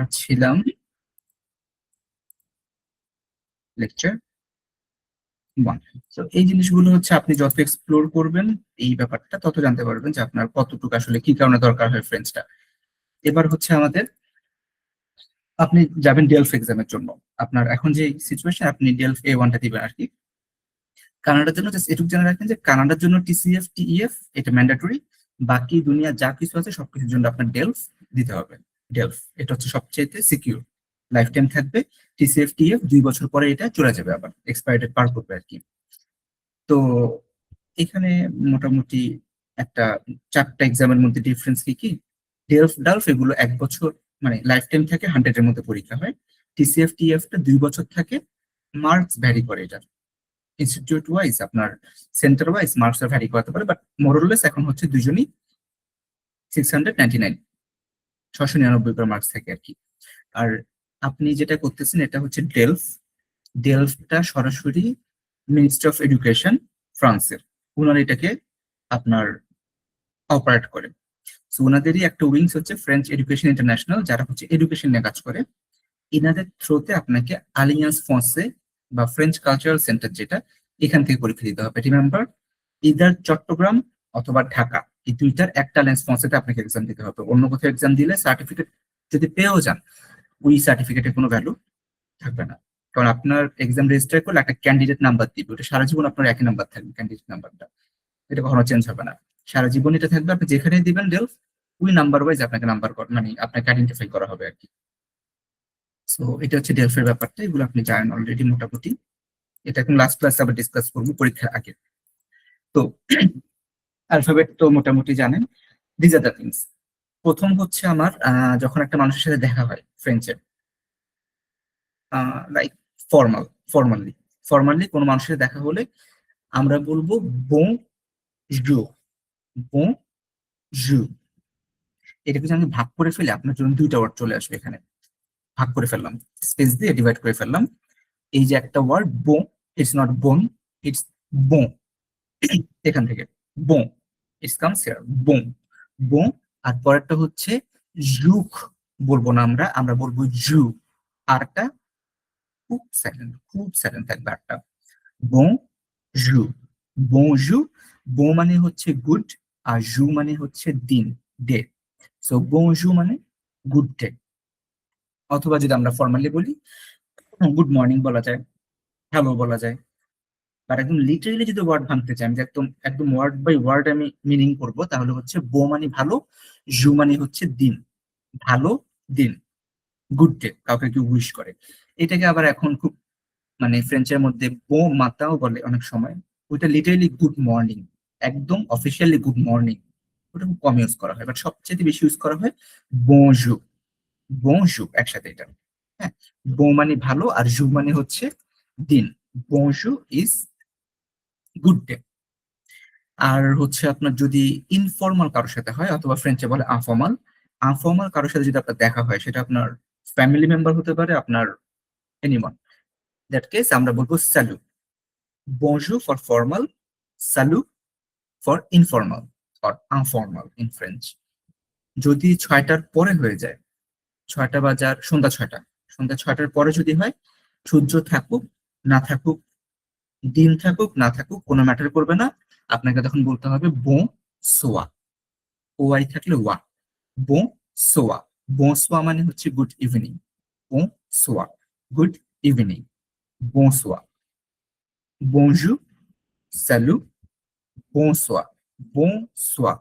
আমরা ছিলাম লেকচার 1। তো এই জিনিসগুলো হচ্ছে আপনি যত এক্সপ্লোর করবেন এই ব্যাপারটা তত জানতে পারবেন যে আপনার কতটুকু আসলে কি কারণে দরকার হয় ফ্রেঞ্চটা। এবার হচ্ছে আমাদের, আপনি যাবেন ডেলফ এক্সামের জন্য। আপনার এখন যে সিচুয়েশন, আপনি ডেলফ A1টা দিবেন আর কি। কানাডার জন্য জাস্ট এটুকু জেনে রাখেন যে কানাডার জন্য TCF TEF এটা ম্যান্ডেটরি। বাকি দুনিয়া যা কিছু আছে সবকিছুর জন্য আপনার ডেলফ দিতে হবে। ডেলফ এটা হচ্ছে সবচেয়ে সিকিউর, লাইফ টাইম থাকবে। TCF TEF 2 বছর পরে এটা চলে যাবে, আবার এক্সপায়ার ডেট পার করবে আর কি। তো এখানে মোটামুটি একটা 4টা এক্সামের মধ্যে ডিফারেন্স কি কি, ডেলফ ডালফ এগুলো 1 বছর, মানে লাইফ টাইম থাকে, 100-এর মধ্যে পরীক্ষা হয়। TCF TEF টা 2 বছর থাকে। মার্কস ভ্যারি করে, এটা ইনস্টিটিউট ওয়াইজ আপনার সেন্টার ওয়াইজ মার্কস ভ্যারি করতে পারে, বাট মোরলেস এখন হচ্ছে দুজনই 699, 699 করে মার্কস থাকে আর কি। আর আপনি যেটা করতেছেন এটা হচ্ছে ডেলফ। ডেলফটা সরাসরি মিনিস্ট্রি অফ এডুকেশন ফ্রান্সের, ওনারা এটাকে আপনার অপারেট করে। সো ওনাদেরই একটা উইংস হচ্ছে ফ্রেঞ্চ এডুকেশন ইন্টারন্যাশনাল, যারা হচ্ছে এডুকেশন নিয়ে কাজ করে। ইনাদের থ্রুতে আপনাকে আলিয়ান্স ফ্রান্সে বা ফ্রেঞ্চ কালচারাল সেন্টার, যেটা এখান থেকে পরীক্ষা দিতে হবে। রিমেম্বার, ইদার চট্টগ্রাম অথবা ঢাকা, এই দুইটার একটা আলিয়ান্স ফ্রান্সেতে আপনাকে এক্সাম দিতে হবে। অন্য কোথাও এক্সাম দিলে সার্টিফিকেট যদি পেয়েও যান, ওই সার্টিফিকেটের কোনো ভ্যালু থাকবে না। কারণ আপনার এক্সাম রেজিস্টার করলে একটা ক্যান্ডিডেট নাম্বার দিবে, ওটা সারা জীবন আপনার একই নাম্বার থাকবে, ক্যান্ডিডেট নাম্বারটা, এটা কখনো চেঞ্জ হবে না। সারা জীবন এটা থাকবে, আপনি যেখানে দিবেন ডেলফ, ওই নাম্বার ওয়াইজ আপনাকে মানে আপনাকে আইডেন্টিফাই করা হবে আর কি। সো এটা হচ্ছে ডেলফের ব্যাপারটা, এগুলো আপনি জানেন অলরেডি মোটামুটি। এটা এখন লাস্ট ক্লাসে আবার ডিসকাস করবো পরীক্ষার আগে। তো অ্যালফাবেট তো মোটামুটি জানেন। These are the things. প্রথম হচ্ছে আমার যখন একটা মানুষের সাথে দেখা হয় ফ্রেঞ্চে, লাইক ফর্মাল ফর্মালি ফর্মালি কোনো মানুষের সাথে দেখা হলে আমরা বলবো বং জু। বং জু। এটাকে যদি আমি ভাগ করে ফেলি, আপনার জন্য 2টা ওয়ার্ড চলে আসবে এখানে। ভাগ করে ফেললাম, স্পেস দিয়ে ডিভাইড করে ফেললাম। এই যে একটা ওয়ার্ড বং, ইটস নট বোন, ইটস বং। এখান থেকে বং, ইটস কামস হিয়ার, বং বং। আর পরেরটা হচ্ছে জুখ, বলবো না আমরা, আমরা বলবো জু। আরটা খুব সাইলেন্ট থাকবে আরটা। বং জু, বং জু। বং মানে হচ্ছে গুড, আর জু মানে হচ্ছে দিন, ডে। সো বং জু মানে গুড ডে। অথবা যদি আমরা ফর্মালি বলি, গুড মর্নিং বলা যায়, হ্যালো বলা যায়। আর একদম লিটারেলি যদি ওয়ার্ড ভাঙতে চাই, আমি যে একদম একদম ওয়ার্ড বাই ওয়ার্ড আমি মিনিং করবো, তাহলে হচ্ছে বো মানে ভালো, জু মানে হচ্ছে দিন, ভালো দিন, গুড ডে, কাউকে কেউ উইশ করে। এটাকে আবার এখন খুব, মানে ফ্রেঞ্চের মধ্যে বো মাতাও বলে অনেক সময়। ওইটা লিটারেলি গুড মর্নিং, একদম অফিসিয়ালি গুড মর্নিং। ওটা খুব কম ইউজ করা হয়, বাট সবচেয়ে বেশি ইউজ করা হয় বনজু। বনজু একসাথে এটা। হ্যাঁ, বো মানে ভালো আর জু মানে হচ্ছে দিন। বনজু ইজ গুড ডে। আর হচ্ছে আপনার যদি ইনফর্মাল কারোর সাথে হয়, অথবা ফ্রেঞ্চে বলে আনফর্মাল, আনফর্মাল কারোর সাথে যদি আপনার দেখা হয়, সেটা আপনার ফ্যামিলি মেম্বার হতে পারে, আপনার এনিওয়ান, দ্যাট কেস আমরা বলবো স্যালু। বনজু ফর ফর্মাল, স্যালু for informal or unformal in French. যদি 6টার পরে হয়ে যায়, 6টা বাজার, সন্ধ্যা 6টার পরে যদি হয়, সূর্য থাকুক না থাকুক, দিন থাকুক না থাকুক, কোনো ম্যাটার করবে না। আপনাকে তখন বলতে হবে বো সোয়া। ওয়াই থাকলে ওয়া, বো সোয়া। বো সোয়া মানে হচ্ছে গুড ইভিনিং। বো সোয়া, গুড ইভিনিং, বো সোয়া। বনজু, স্যালু, বো সোয়া, বো সোয়া।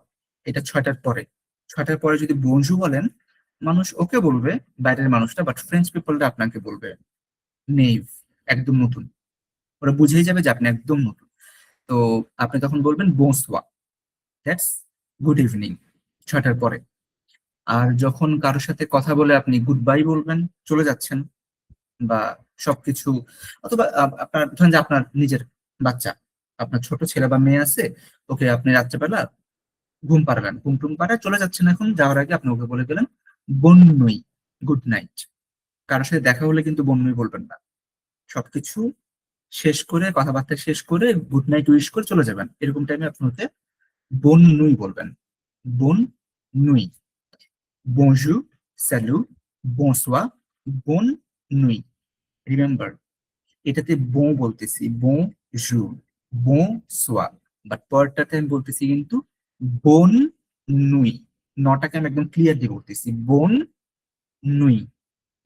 এটা 6টার পরে। 6টার পরে যদি বনজু বলেন, মানুষ ওকে বলবে, বাইরের মানুষটা, বাট ফ্রেঞ্চ পিপলটা আপনাকে বলবে নেইভ, একদম নতুন। ওরা বুঝেই যাবে যে আপনি একদম নতুন। তো আপনি তখন বলবেন বোনসোয়া, দ্যাটস গুড ইভিনিং, 6টার পরে। আর যখন কারোর সাথে কথা বলে আপনি গুড বাই বলবেন, চলে যাচ্ছেন, বা সবকিছু, অথবা আপনার ধরেন যে আপনার নিজের বাচ্চা, আপনার ছোট ছেলে বা মেয়ে আছে, ওকে আপনি রাত্রেবেলা ঘুম পাড়ালেন, ঘুম টুম পাড়ায় চলে যাচ্ছেন, এখন যাওয়ার আগে আপনি ওকে বলে গেলেন বন্নুই, গুড নাইট। কারোর সাথে দেখা হলে কিন্তু বন্নুই বলবেন না। সবকিছু শেষ করে, কথাবার্তা শেষ করে, গুড নাইট উইশ করে চলে যাবেন, এরকম টাইমে আপনি ওকে বোন নুই বলবেন। বোন নুই। বনজু, স্যালু, বনসোয়া, বন নুই। রিমেম্বার, এটাতে বো বলতেছি, বো জু, বো সোয়া, বাট পরেরটাতে আমি বলতেছি কিন্তু বোন নুই। নটাকে আমি একদম ক্লিয়ারলি বলতেছি বোন নুই,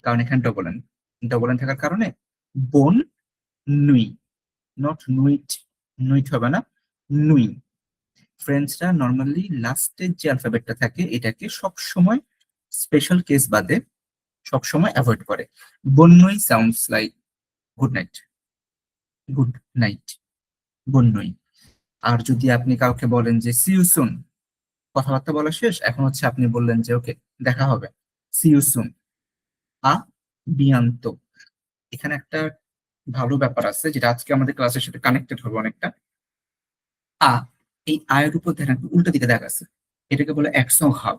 কারণ এখানে ডবল এন, ডবল এন থাকার কারণে বোন নুই, নট নুইট, নুইট হবে না, নুই। ফ্রেঞ্চরা নর্মালি লাস্টের যে অ্যালফাবেটটা থাকে এটাকে সব সময় স্পেশাল কেস বাদে সব সময় অ্যাভয়েড করে। বন্যই sounds like good night, good night, বন্যই। আর যদি আপনি কাউকে বলেন যে সি ইউ সুন, কথাবার্তা বলা শেষ, এখন হচ্ছে আপনি বললেন যে ওকে দেখা হবে, সি ইউ সুন, আ বিয়ান্তো। এখানে একটা ভালো ব্যাপার আছে যেটা আজকে আমাদের ক্লাসের সাথে কানেক্টেড হবে অনেকটা। আ, এই আয়ের উপর দেখেন উল্টো দিকে দেখা আছে, এটাকে বলে অ্যাকশন হাব,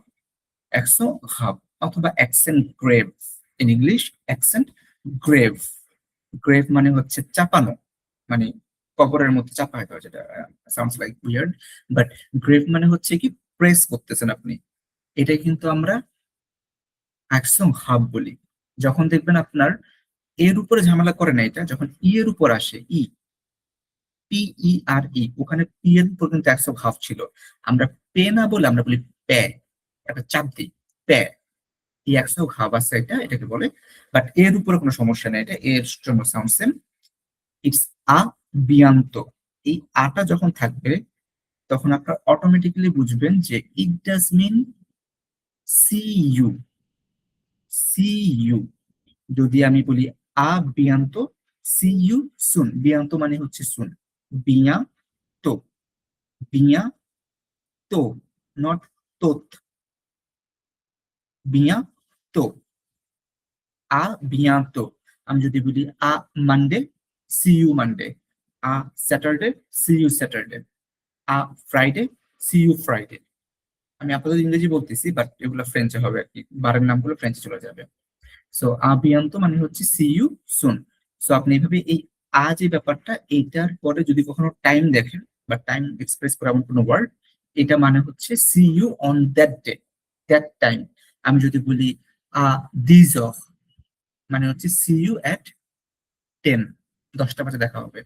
অ্যাকশন হাব অথবা accent grave. In English accent grave. Grave মানে হচ্ছে চাপানো, মানে কবরের মধ্যে চাপা হয়তো, যেটা sounds like weird, but grave মানে হচ্ছে কি প্রেস করতেছেন আপনি। এটাই কিন্তু আমরা অ্যাকশন হাব বলি। যখন দেখবেন আপনার এর উপরে ঝামেলা করে না, এটা যখন ই এর উপর আসে, ই, পি ই আর ই, ওখানে পি এর উপর কিন্তু অ্যাকশন হাব ছিল। আমরা পে না বলে আমরা বলি প্যা, একটা চাপ দিই, প্যা। এই অ্যাকশন হাব আছে, এটা এটাকে বলে, বাট এর উপরে কোনো সমস্যা নেই, এটা এর জন্য সাউন্ড সেম। ইটস আ বিয়ান্ত। এই আটা যখন থাকবে তখন আপনারা অটোমেটিক্যালি বুঝবেন যে it does mean see you, see you. যদি আমি বলি আ বিয়ান্ত, সি ইউ সুন, বিয়ান্ত মানে হচ্ছে সুন, বিয়া তো, বিয়া তো, নট তোত, বিয়া তো, আ বিয়ান্ত। আমি যদি বলি আ মানডে, সি ইউ মানডে, আ স্যাটারডে, সি ইউ স্যাটারডে, আ ফ্রাইডে, সি ইউ ফ্রাইডে। আমি আপাতত ইংরেজি বলতেছি, বাট এগুলো ফ্রেঞ্চে হবে আর কি, বারের নামগুলো ফ্রেঞ্চে চলে যাবে। সো আবিয়ান্ত মানে হচ্ছে সি ইউ সুন। সো আপনি এইভাবে এই আ যে ব্যাপারটা, এইটার পরে যদি কখনো টাইম দেখেন বা টাইম এক্সপ্রেস করে এমন কোনো ওয়ার্ড, এটা মানে হচ্ছে see you on that day, that time. আমি যদি বলি আ দিজ অফ, মানে হচ্ছে সি ইউ অ্যাট 10, 10টা বাজে দেখা হবে।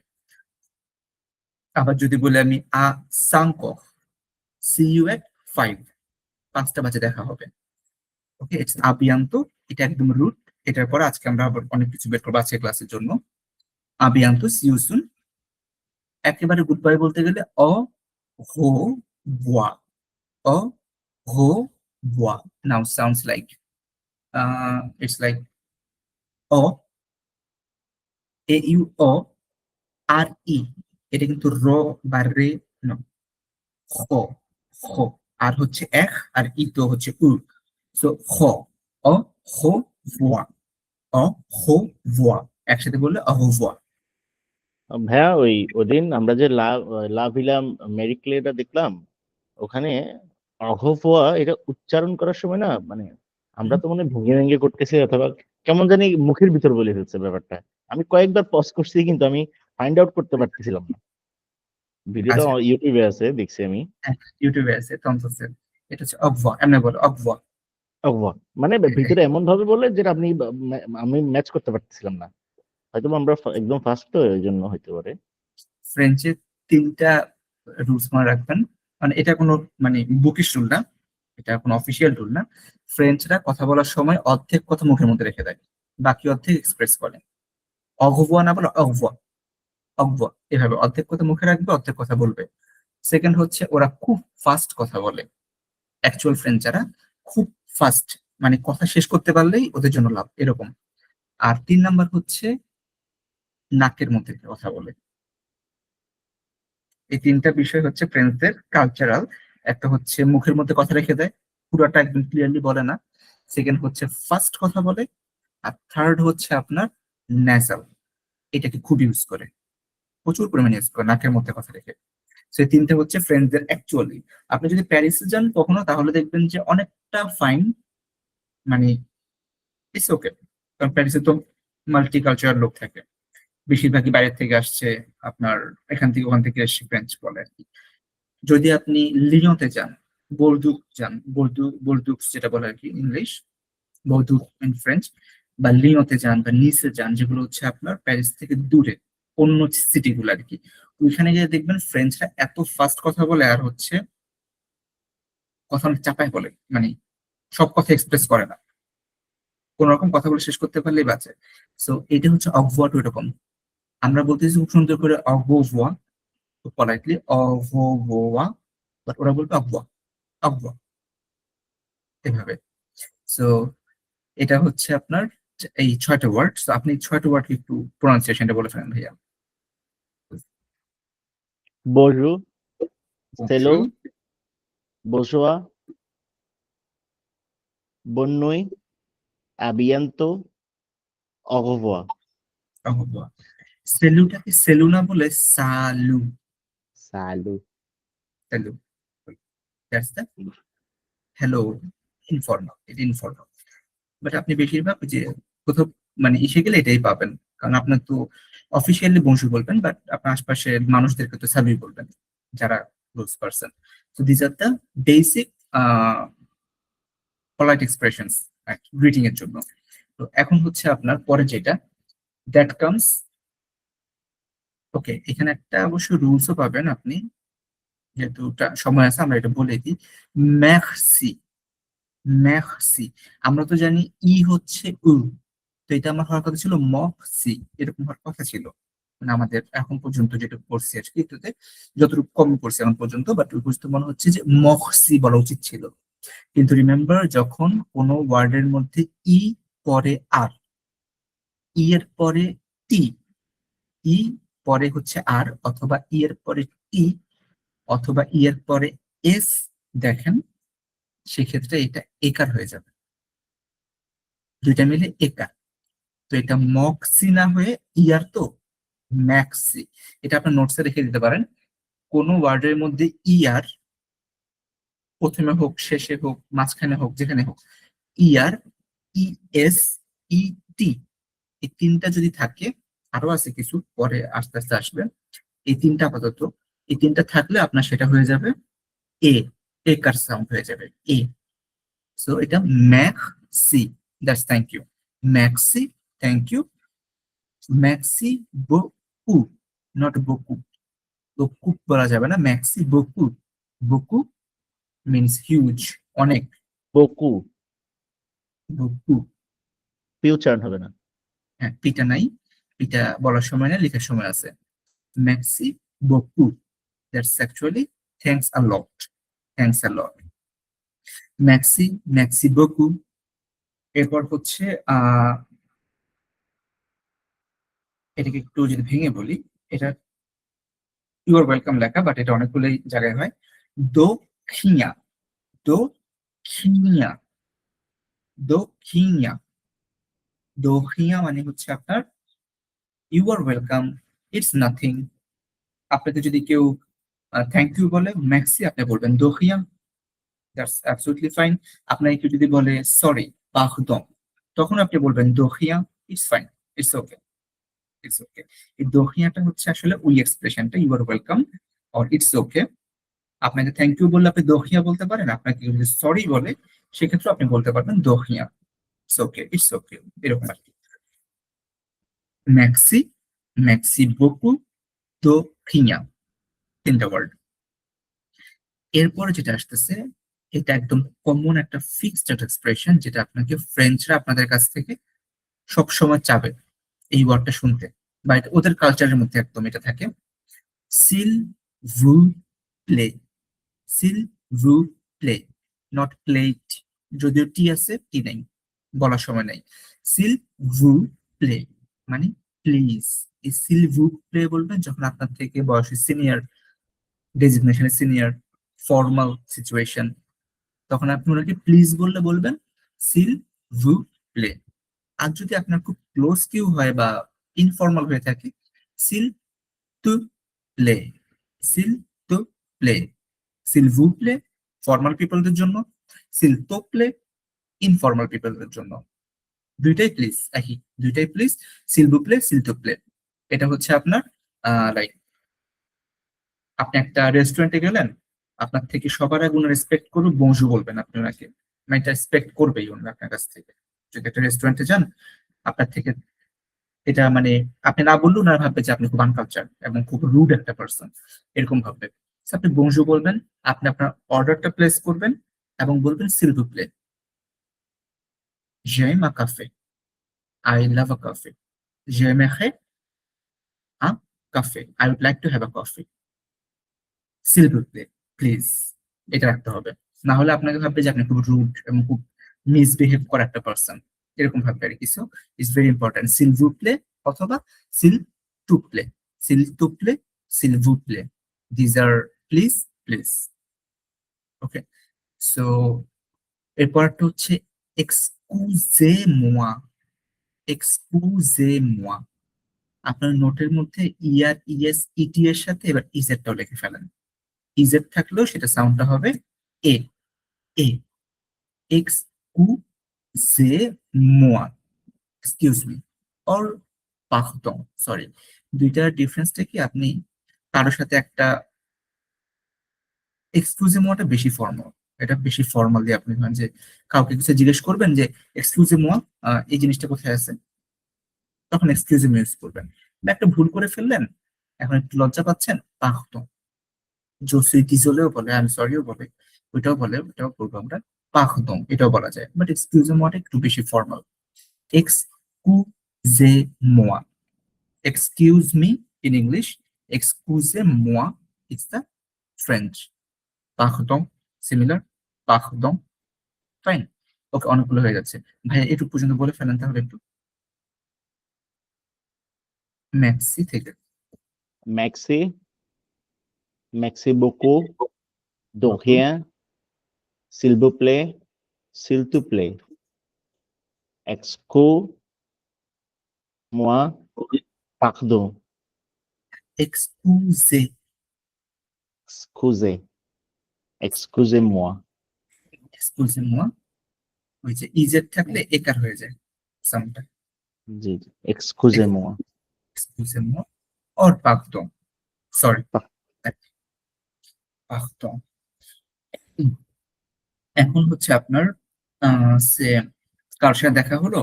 আবার যদি বলি আমি আ সাংক অফ, সি ইউ অ্যাট 5, 5টা বাজে দেখা হবে। ওকে, ইটস আবিয়ান্ত, এটা একদম রুট। এটার পর আজকে আমরা আবার অনেক কিছু বের করবো আজকে ক্লাসের জন্য। আবিয়ান্ত, সিউ সুন। একেবারে গুড বাই বলতে গেলে অ হো voix, অ হো voix. Now sounds like it's like অ, এ ইউ অ, আর ই, এটা কিন্তু র বা রে ন, খ, খ। আর হচ্ছে এখ, আর ই তো হচ্ছে উ। সো খ, অ হো voix, অ হো voix। একসাথে বললে অ হো voix। ভাইয়া ওই ওদিন আমরা যে লা ভিলা মেরিক্লেটা দেখলাম, ওখানে অহফোয়া এটা উচ্চারণ করার সময় না, মানে আমরা তো মানে ভেঙে ভেঙে করতেছি অথবা কেমন জানি মুখের ভিতর বলে ফেলছে ব্যাপারটা। আমি কয়েকবার পজ করছি কিন্তু আমি ফাইন্ড আউট করতে পারতেছিলাম না। ভিডিওটা আচ্ছা, ইউটিউবে আছে, দেখছি আমি। হ্যাঁ, ইউটিউবে আছে তন্ত্রসেল। এটা হচ্ছে অকভা, এমনি বলো অকভা। অহফোয়া মানে ভিতরে এমন ভাবে বলে যেটা আমি ম্যাচ করতে পারতেছিলাম না। হয়তো বা আমরা একদম ফার্স্ট, তো এই জন্য হইতে পারে। ফ্রেঞ্চের 3টা রুলস মনে রাখবেন, মানে এটা কোনো মানে বুকিশ রুল না, এটা কোনো অফিসিয়াল রুল না। ফ্রেঞ্চরা কথা বলার সময় অর্ধেক কথা মুখের মধ্যে রেখে দেয়, বাকি অর্ধেক এক্সপ্রেস করে। অগভুয়া না বলে অগভুয়া, অগভুয়া, এভাবে অর্ধেক কথা মুখে রাখবে, অর্ধেক কথা বলবে। সেকেন্ড হচ্ছে ওরা খুব ফাস্ট কথা বলে, অ্যাকচুয়াল ফ্রেঞ্চারা খুব ফাস্ট, মানে কথা শেষ করতে পারলেই ওদের জন্য লাভ, এরকম। আর 3 নাম্বার হচ্ছে নাকের মধ্যে কথা বলে। এই 3টা বিষয় হচ্ছে ফ্রেঞ্চদের কালচারাল। একটা হচ্ছে মুখের মধ্যে কথা রেখে দেয়, পুরোটা একদম ক্লিয়ারলি বলে না। সেকেন্ড হচ্ছে ফার্স্ট কথা বলে। আর থার্ড হচ্ছে আপনার ন্যাসাল, এটাকে খুব ইউজ করে, প্রচুর পরিমাণে ইউজ করে নাকের মধ্যে কথা রেখে। সেই 3টে হচ্ছে ফ্রেঞ্চদের অ্যাকচুয়ালি। আপনি যদি প্যারিসে যান কখনো, তাহলে দেখবেন যে অনেকটা ফাইন, মানে ইটস ওকে, কারণ প্যারিসে তো মাল্টি কালচারাল লোক থাকে, বেশিরভাগই বাইরের থেকে আসছে, আপনার এখান থেকে ওখান থেকে এসে ফ্রেঞ্চ বলে আর কি। যদি আপনি লিওতে যান, বোর্দুক যান, বোর্দুক যেটা বলে আর কি ইংলিশ, বৌদু ইন ফ্রেঞ্চ, বা লিওতে যান বা নিসে যান, যেগুলো হচ্ছে আপনার প্যারিস থেকে দূরে অন্য সিটি গুলো আর কি। ওইখানে গিয়ে দেখবেন ফ্রেঞ্চরা এত ফাস্ট কথা বলে, আর হচ্ছে কথা অনেক চাপায় বলে, মানে সব কথা এক্সপ্রেস করে না, কোন রকম কথা বলে শেষ করতে পারলেই বাঁচে। সো এটা হচ্ছে অগভোয়াট এরকম। আমরা বলতেছি খুব সুন্দর করে অগভোয়া, খুব পলাইটলি অগভোয়া, বাট ওরা বলবে অগভোয়া, অগভোয়া, এভাবে। সো এটা হচ্ছে আপনার এই 6টা ওয়ার্ড। তো আপনি 6টা ওয়ার্ড একটু প্রোনাউন্সিয়েশনটা বলে ফেলেন ভাইয়া। বজু, সেলো, Bonjour, বোসোয়া, বন্নুই, আবিয়ান্তো, অগভোয়া। au revoir. সেলুটাকে সেলু না বলে সালু, সালু। সালু, দ্যাটস দ্য হ্যালো, ইনফর্মাল, এটা ইনফর্মাল। বাট আপনি বেশিরভাগ ওই যে কোথাও মানে এসে গেলে এটাই পাবেন, কারণ আপনার তো অফিসিয়ালি বংশু বলবেন, বাট আপনার আশপাশের মানুষদেরকে তো সালুই বলবেন, যারা close person. So this are the basic polite expressions greeting এর জন্য। তো এখন হচ্ছে আপনার পরে যেটা, দ্যাট কামস, ওকে, এখানে একটা অবশ্য রুলসও পাবেন আপনি, যেহেতু সময় আছে আমরা এটা বলে দিই। মেরসি, মেরসি, আমরা তো জানি ই হচ্ছে উ, তো এটা আমার হওয়ার কথা ছিল মক্সি, এরকম হওয়ার কথা ছিল, মানে আমাদের এখন পর্যন্ত যেটা করছি আজকে এটাতে, যতটুকু কম করছি এখন পর্যন্ত, বাট ওই বুঝতে মনে হচ্ছে যে মক্সি বলা উচিত ছিল। কিন্তু রিমেম্বার, যখন কোনো ওয়ার্ডের মধ্যে ই পরে আর, ই এর পরে টি, ই পরে হচ্ছে আর, অথবা ই এর পরে টি, অথবা ই এর পরে এস দেখেন, সেক্ষেত্রে এটা একার হয়ে যাবে, দুইটা মিলে একার। তো এটা মক্সি না হয়ে ইয়ার তো ম্যাক্সি। এটা আপনার নোটসে রেখে দিতে পারেন। কোনো ওয়ার্ডের মধ্যে ইয়ার প্রথমে হোক, শেষে হোক, মাঝখানে হোক, যেখানে হোক, ইয়ার, ই এস, ই টি, এই তিনটা যদি থাকে, আরো আছে কিছু পরে আস্তে আস্তে আসবে, এই তিনটা আপাতত, এই তিনটা থাকলে আপনার সেটা হয়ে যাবে এ, একার সাউন্ড হয়ে যাবে এ। সো এটা ম্যাক্সি, দ্যাটস থ্যাংক ইউ, ম্যাক্সি, থ্যাংক ইউ, ম্যাক্সি বকু, নট বকু, বকু বলা যাবে না, ম্যাক্সি বকু, বকু মিনস হিউজ, অনেক, বকু, বকু, পি উচ্চারণ হবে না। হ্যাঁ পিটা নাই, পিটা বলার সময় না, লেখার সময় আছে। ম্যাক্সি বকু, that's actually thanks a lot, thanks a lot, ম্যাক্সি, ম্যাক্সি বকু। এরপর হচ্ছে এটাকে একটু যদি ভেঙে বলি, এটা ইউ আর ওয়েলকাম লেখা, বাট এটা অনেকগুলোই জায়গায় হয়। দো খিয়া, দো খিয়া, দো খিয়া, দো খিয়া মানে হচ্ছে আপনার you are welcome, it's nothing. আপনাকে যদি কেউ থ্যাংক ইউ বলে ম্যাক্সি, আপনি বলবেন দো খিয়া, দ্যাটস অ্যাবসলিউটলি ফাইন। আপনাকে কেউ যদি বলে সরি, পাখদম, তখন আপনি বলবেন দো খিয়া, it's fine, it's okay, it's okay. এই দো খিয়াটা হচ্ছে আসলে ওই এক্সপ্রেশনটা, you are welcome or it's okay. আপনাকে থ্যাংক ইউ বললে আপনি দোহিয়া বলতে পারেন, আপনাকে যদি সরি বলে সেক্ষেত্রে আপনি বলতে পারবেন দোহিয়া, ইটস ওকে, ইটস ওকে, এরকম আর কি। ম্যাক্সি, ম্যাক্সি বকু, দোহিয়া, তিনটা ওয়ার্ড। এরপরে যেটা আসতেছে, এটা একদম কমন একটা ফিক্সড এক্সপ্রেশন, যেটা আপনাকে ফ্রেঞ্চরা আপনাদের কাছ থেকে সবসময় চাবে এই ওয়ার্ডটা শুনতে, বা ওদের কালচারের মধ্যে একদম এটা থাকে। সিল ভু প্লে, সিল ভু প্লে, নট প্লেট, যদিও টি আছে, টি নাই, বলার সময় নাই। সিল ভু প্লে মানে প্লিজ। এই সিল ভু প্লে বলবেন যখন আপনার থেকে বয়সে সিনিয়র, ডেজিগনেশনে সিনিয়র, ফর্মাল সিচুয়েশন, তখন আপনি ওনাকে প্লিজ বললে বলবেন সিল ভু প্লে। আর যদি আপনার খুব ক্লোজ কেউ হয় বা ইনফর্মাল হয়ে থাকে, seal to play, seal to play, seal ভু প্লে ফর্মাল পিপলদের জন্য, সিল তো প্লে ইনফর্মাল পিপলদের জন্য। দুইটাই প্লিজ একই, দুইটাই প্লিজ, সিল ভু প্লে, সিল তো প্লে। এটা হচ্ছে আপনার লাইক, আপনি একটা রেস্টুরেন্টে গেলেন, আপনার থেকে সবার আগে উনি রেসপেক্ট করবে বংশু বলবেন আপনি ওনাকে, মানে রেসপেক্ট করবেই উনি আপনার কাছ থেকে। যদি একটা রেস্টুরেন্টে যান, আপনার থেকে এটা মানে আপনি না বললেও না ভাববে যে আপনি খুব আনকালচার এবং খুব রুড একটা পার্সন, এরকম ভাববে। So, আপনি বংজু বলবেন, আপনি আপনার অর্ডারটা প্লেস করবেন এবং বলবেন সিল ভু play, j'aime un café, I love a coffee, j'aimerais un café, I would like to have a coffee, s'il vous plaît, please, এটা রাখতে হবে। না হলে আপনাকে ভাববে যে আপনি খুব রুড এবং খুব মিসবিহেভ করা একটা পার্সন, এরকম ভাববে আর কিছু। It's very important, s'il vous plaît অথবা s'il টু প্লে, s'il টু প্লে, s'il vous plaît, these are please, please. Okay, so এরপরটা হচ্ছে এক্সকুজে মোয়া, এক্সকুজে মোয়া। আপনার নোটের মধ্যে ইয়ার ইএস ইটি এর সাথে এবার ইজেডটাও লিখে ফেলেন। ইজেড থাকলেও সেটা সাউন্ডটা হবে এ, এ, এক্সকুজে-মোয়া, এক্সকিউজ মি, অর পার্দন, সরি। দুইটার ডিফারেন্সটা কি, আপনি কারোর সাথে একটা এক্সকিউজে-মোয়াটা বেশি ফর্মাল, এটা বেশি ফর্মাল দিয়ে আপনি ধরেন যে কাউকে কিছু জিজ্ঞেস করবেন যে এক্সকিউজে-মোয়া, এই জিনিসটা কোথায় আছে, তখন এক্সকিউজে-মি ইউজ করবেন। বা একটা ভুল করে ফেললেন, এখন একটু লজ্জা পাচ্ছেন, পার্দন। জসুই ডিজলেও বলে, আই এম সরিও বলে, ওইটাও বলে, ওইটাও করবো আমরা, পার্দন এটাও বলা যায়, বাট এক্সকিউজে-মোয়াটা একটু বেশি formal. Excusez-moi. Excuse me in English. Excusez-moi is the French. Pardon, similar. Pardon. Fine. ওকে, অনেকগুলো হয়ে যাচ্ছে। ভাইয়া এটুকু পর্যন্ত বলে ফেলেন তাহলে একটু। ম্যাক্সি থেকে। Merci, merci beaucoup, de rien, s'il vous plaît, s'il te plaît, excuse-moi, pardon, এক্সকুজে, excusez, excusez-moi, এক্সকুজে মোয়া, ওই যে ইজেড থাকলে একার হয়ে যায় সাউন্ডটা। জি, জি, excusez-moi, এক্সকুজে মোয়া অর পার্দন, সরি, পার্দন। এখন হচ্ছে আপনার সে কার সাথে দেখা হলো,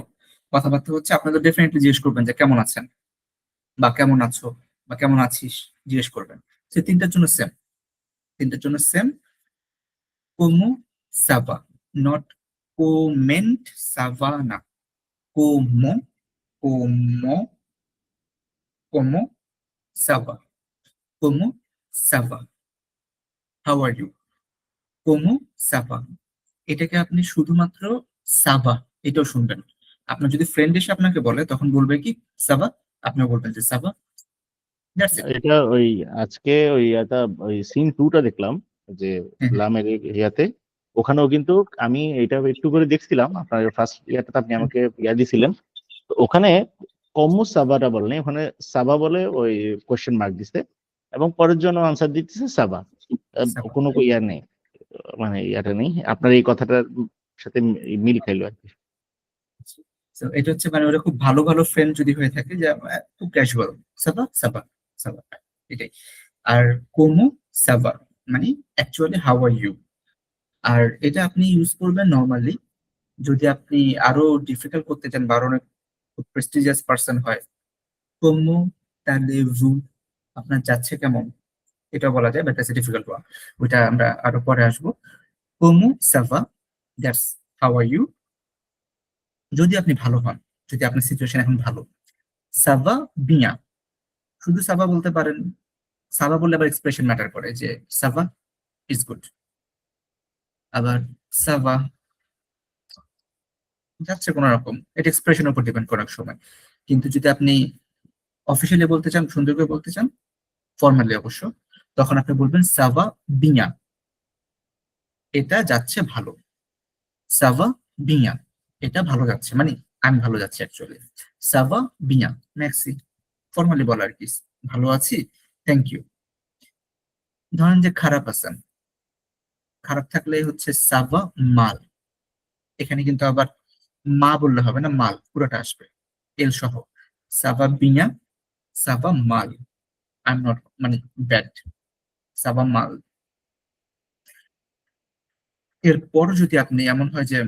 কথাবার্তা হচ্ছে, আপনাদের ডেফিনেটলি জিজ্ঞেস করবেন যে কেমন আছেন, বা কেমন আছো, বা কেমন আছিস, জিজ্ঞেস করবেন। সে তিনটার জন্য সেম, তিনটার জন্য সেম। কোমো সাবা, নট কোমেন্ট সাবা না, কোমো, কোমো, কোমো সাবা, কোমো সাবা, হাউ আর ইউ, কোমো সাবা। এটাকে আপনি শুধুমাত্র সাবা এটাও শুনবেন। আপনার যদি ফ্রেন্ড এসে আপনাকে বলে তখন বলবে কি সাবা, আপনিও বলবেন যে সাবা, দ্যাটস ইট। এটা ওই আজকে ওই এটা ওই সিন 2টা দেখলাম, যে লামের ইয়াতে, ওখানেও কিন্তু আমি এটা একটু করে দেখছিলাম, আপনার ফার্স্ট ইয়াটা আপনি আমাকে ইয়া দিছিলেন, তো ওখানে কম্মু সাবাটা বলে নাই, ওখানে সাবা বলে ওই কোশ্চেন মার্ক দিছে, এবং পরের জন্য আনসার দিতেছে সাবা। কোনো ইয়া নেই, মানে ইয়াটা নেই, আপনার এই কথাটার সাথে মিল খাইলো আর কি। তো এটা হচ্ছে মানে ওরা খুব ভালো ভালো ফ্রেন্ড যদি হয়ে থাকে, যে খুব ক্যাজুয়াল, সাবা সাবা সাবা, এটাই। আর কোমো সাবা মানে অ্যাকচুয়ালি হাউ আর ইউ। আর এটা আপনি ইউজ করবেন নর্মালি যদি আপনি আরো ডিফিকাল্ট করতে চান বা আরো অনেক প্রেস্টিজিয়াস পার্সন হয়। কোমো তালেভু, আপনার যাচ্ছে কেমন, এটা বলা যায়, বাট ডিফিকাল্ট ওয়ান, ওইটা আমরা আরো পরে আসবো। কোমো সাবা, দ্যাটস হাউ আর ইউ, যদি আপনি ভালো হন, যদি আপনার সিচুয়েশন এখন ভালো। সাবা বিয়া, শুধু সাবা বলতে পারেন, সাবা বললে আবার এক্সপ্রেশন ম্যাটার করে, যে সাবা ইজ গুড, আবার সাবা যাচ্ছে কোন রকম, এটা এক্সপ্রেশনের উপর ডিপেন্ড করার সময়। কিন্তু যদি আপনি অফিসিয়ালি বলতে চান, সুন্দর করে বলতে চান, ফর্মালি অবশ্য, তখন আপনি বলবেন সাবা বিয়া, এটা যাচ্ছে ভালো, সাবা বিয়া, এটা ভালো যাচ্ছে, মানে আমি ভালো যাচ্ছি অ্যাকচুয়ালি, সাবা বিয়া ম্যাক্সি, ফর্মালি বলা আর কি, ভালো আছি, থ্যাংক ইউ। ধরেন যে খারাপ আছেন, খারাপ থাকলে হচ্ছে সাবা মাল, এখানে কিন্তু আবার মা বললে হবে না, মাল পুরোটা আসবে এল সহ, সাবা বিয়া, সাবা মাল, আই এম নট মানে ব্যাড, সাবা মাল। এরপর যদি আপনি এমন হয় যে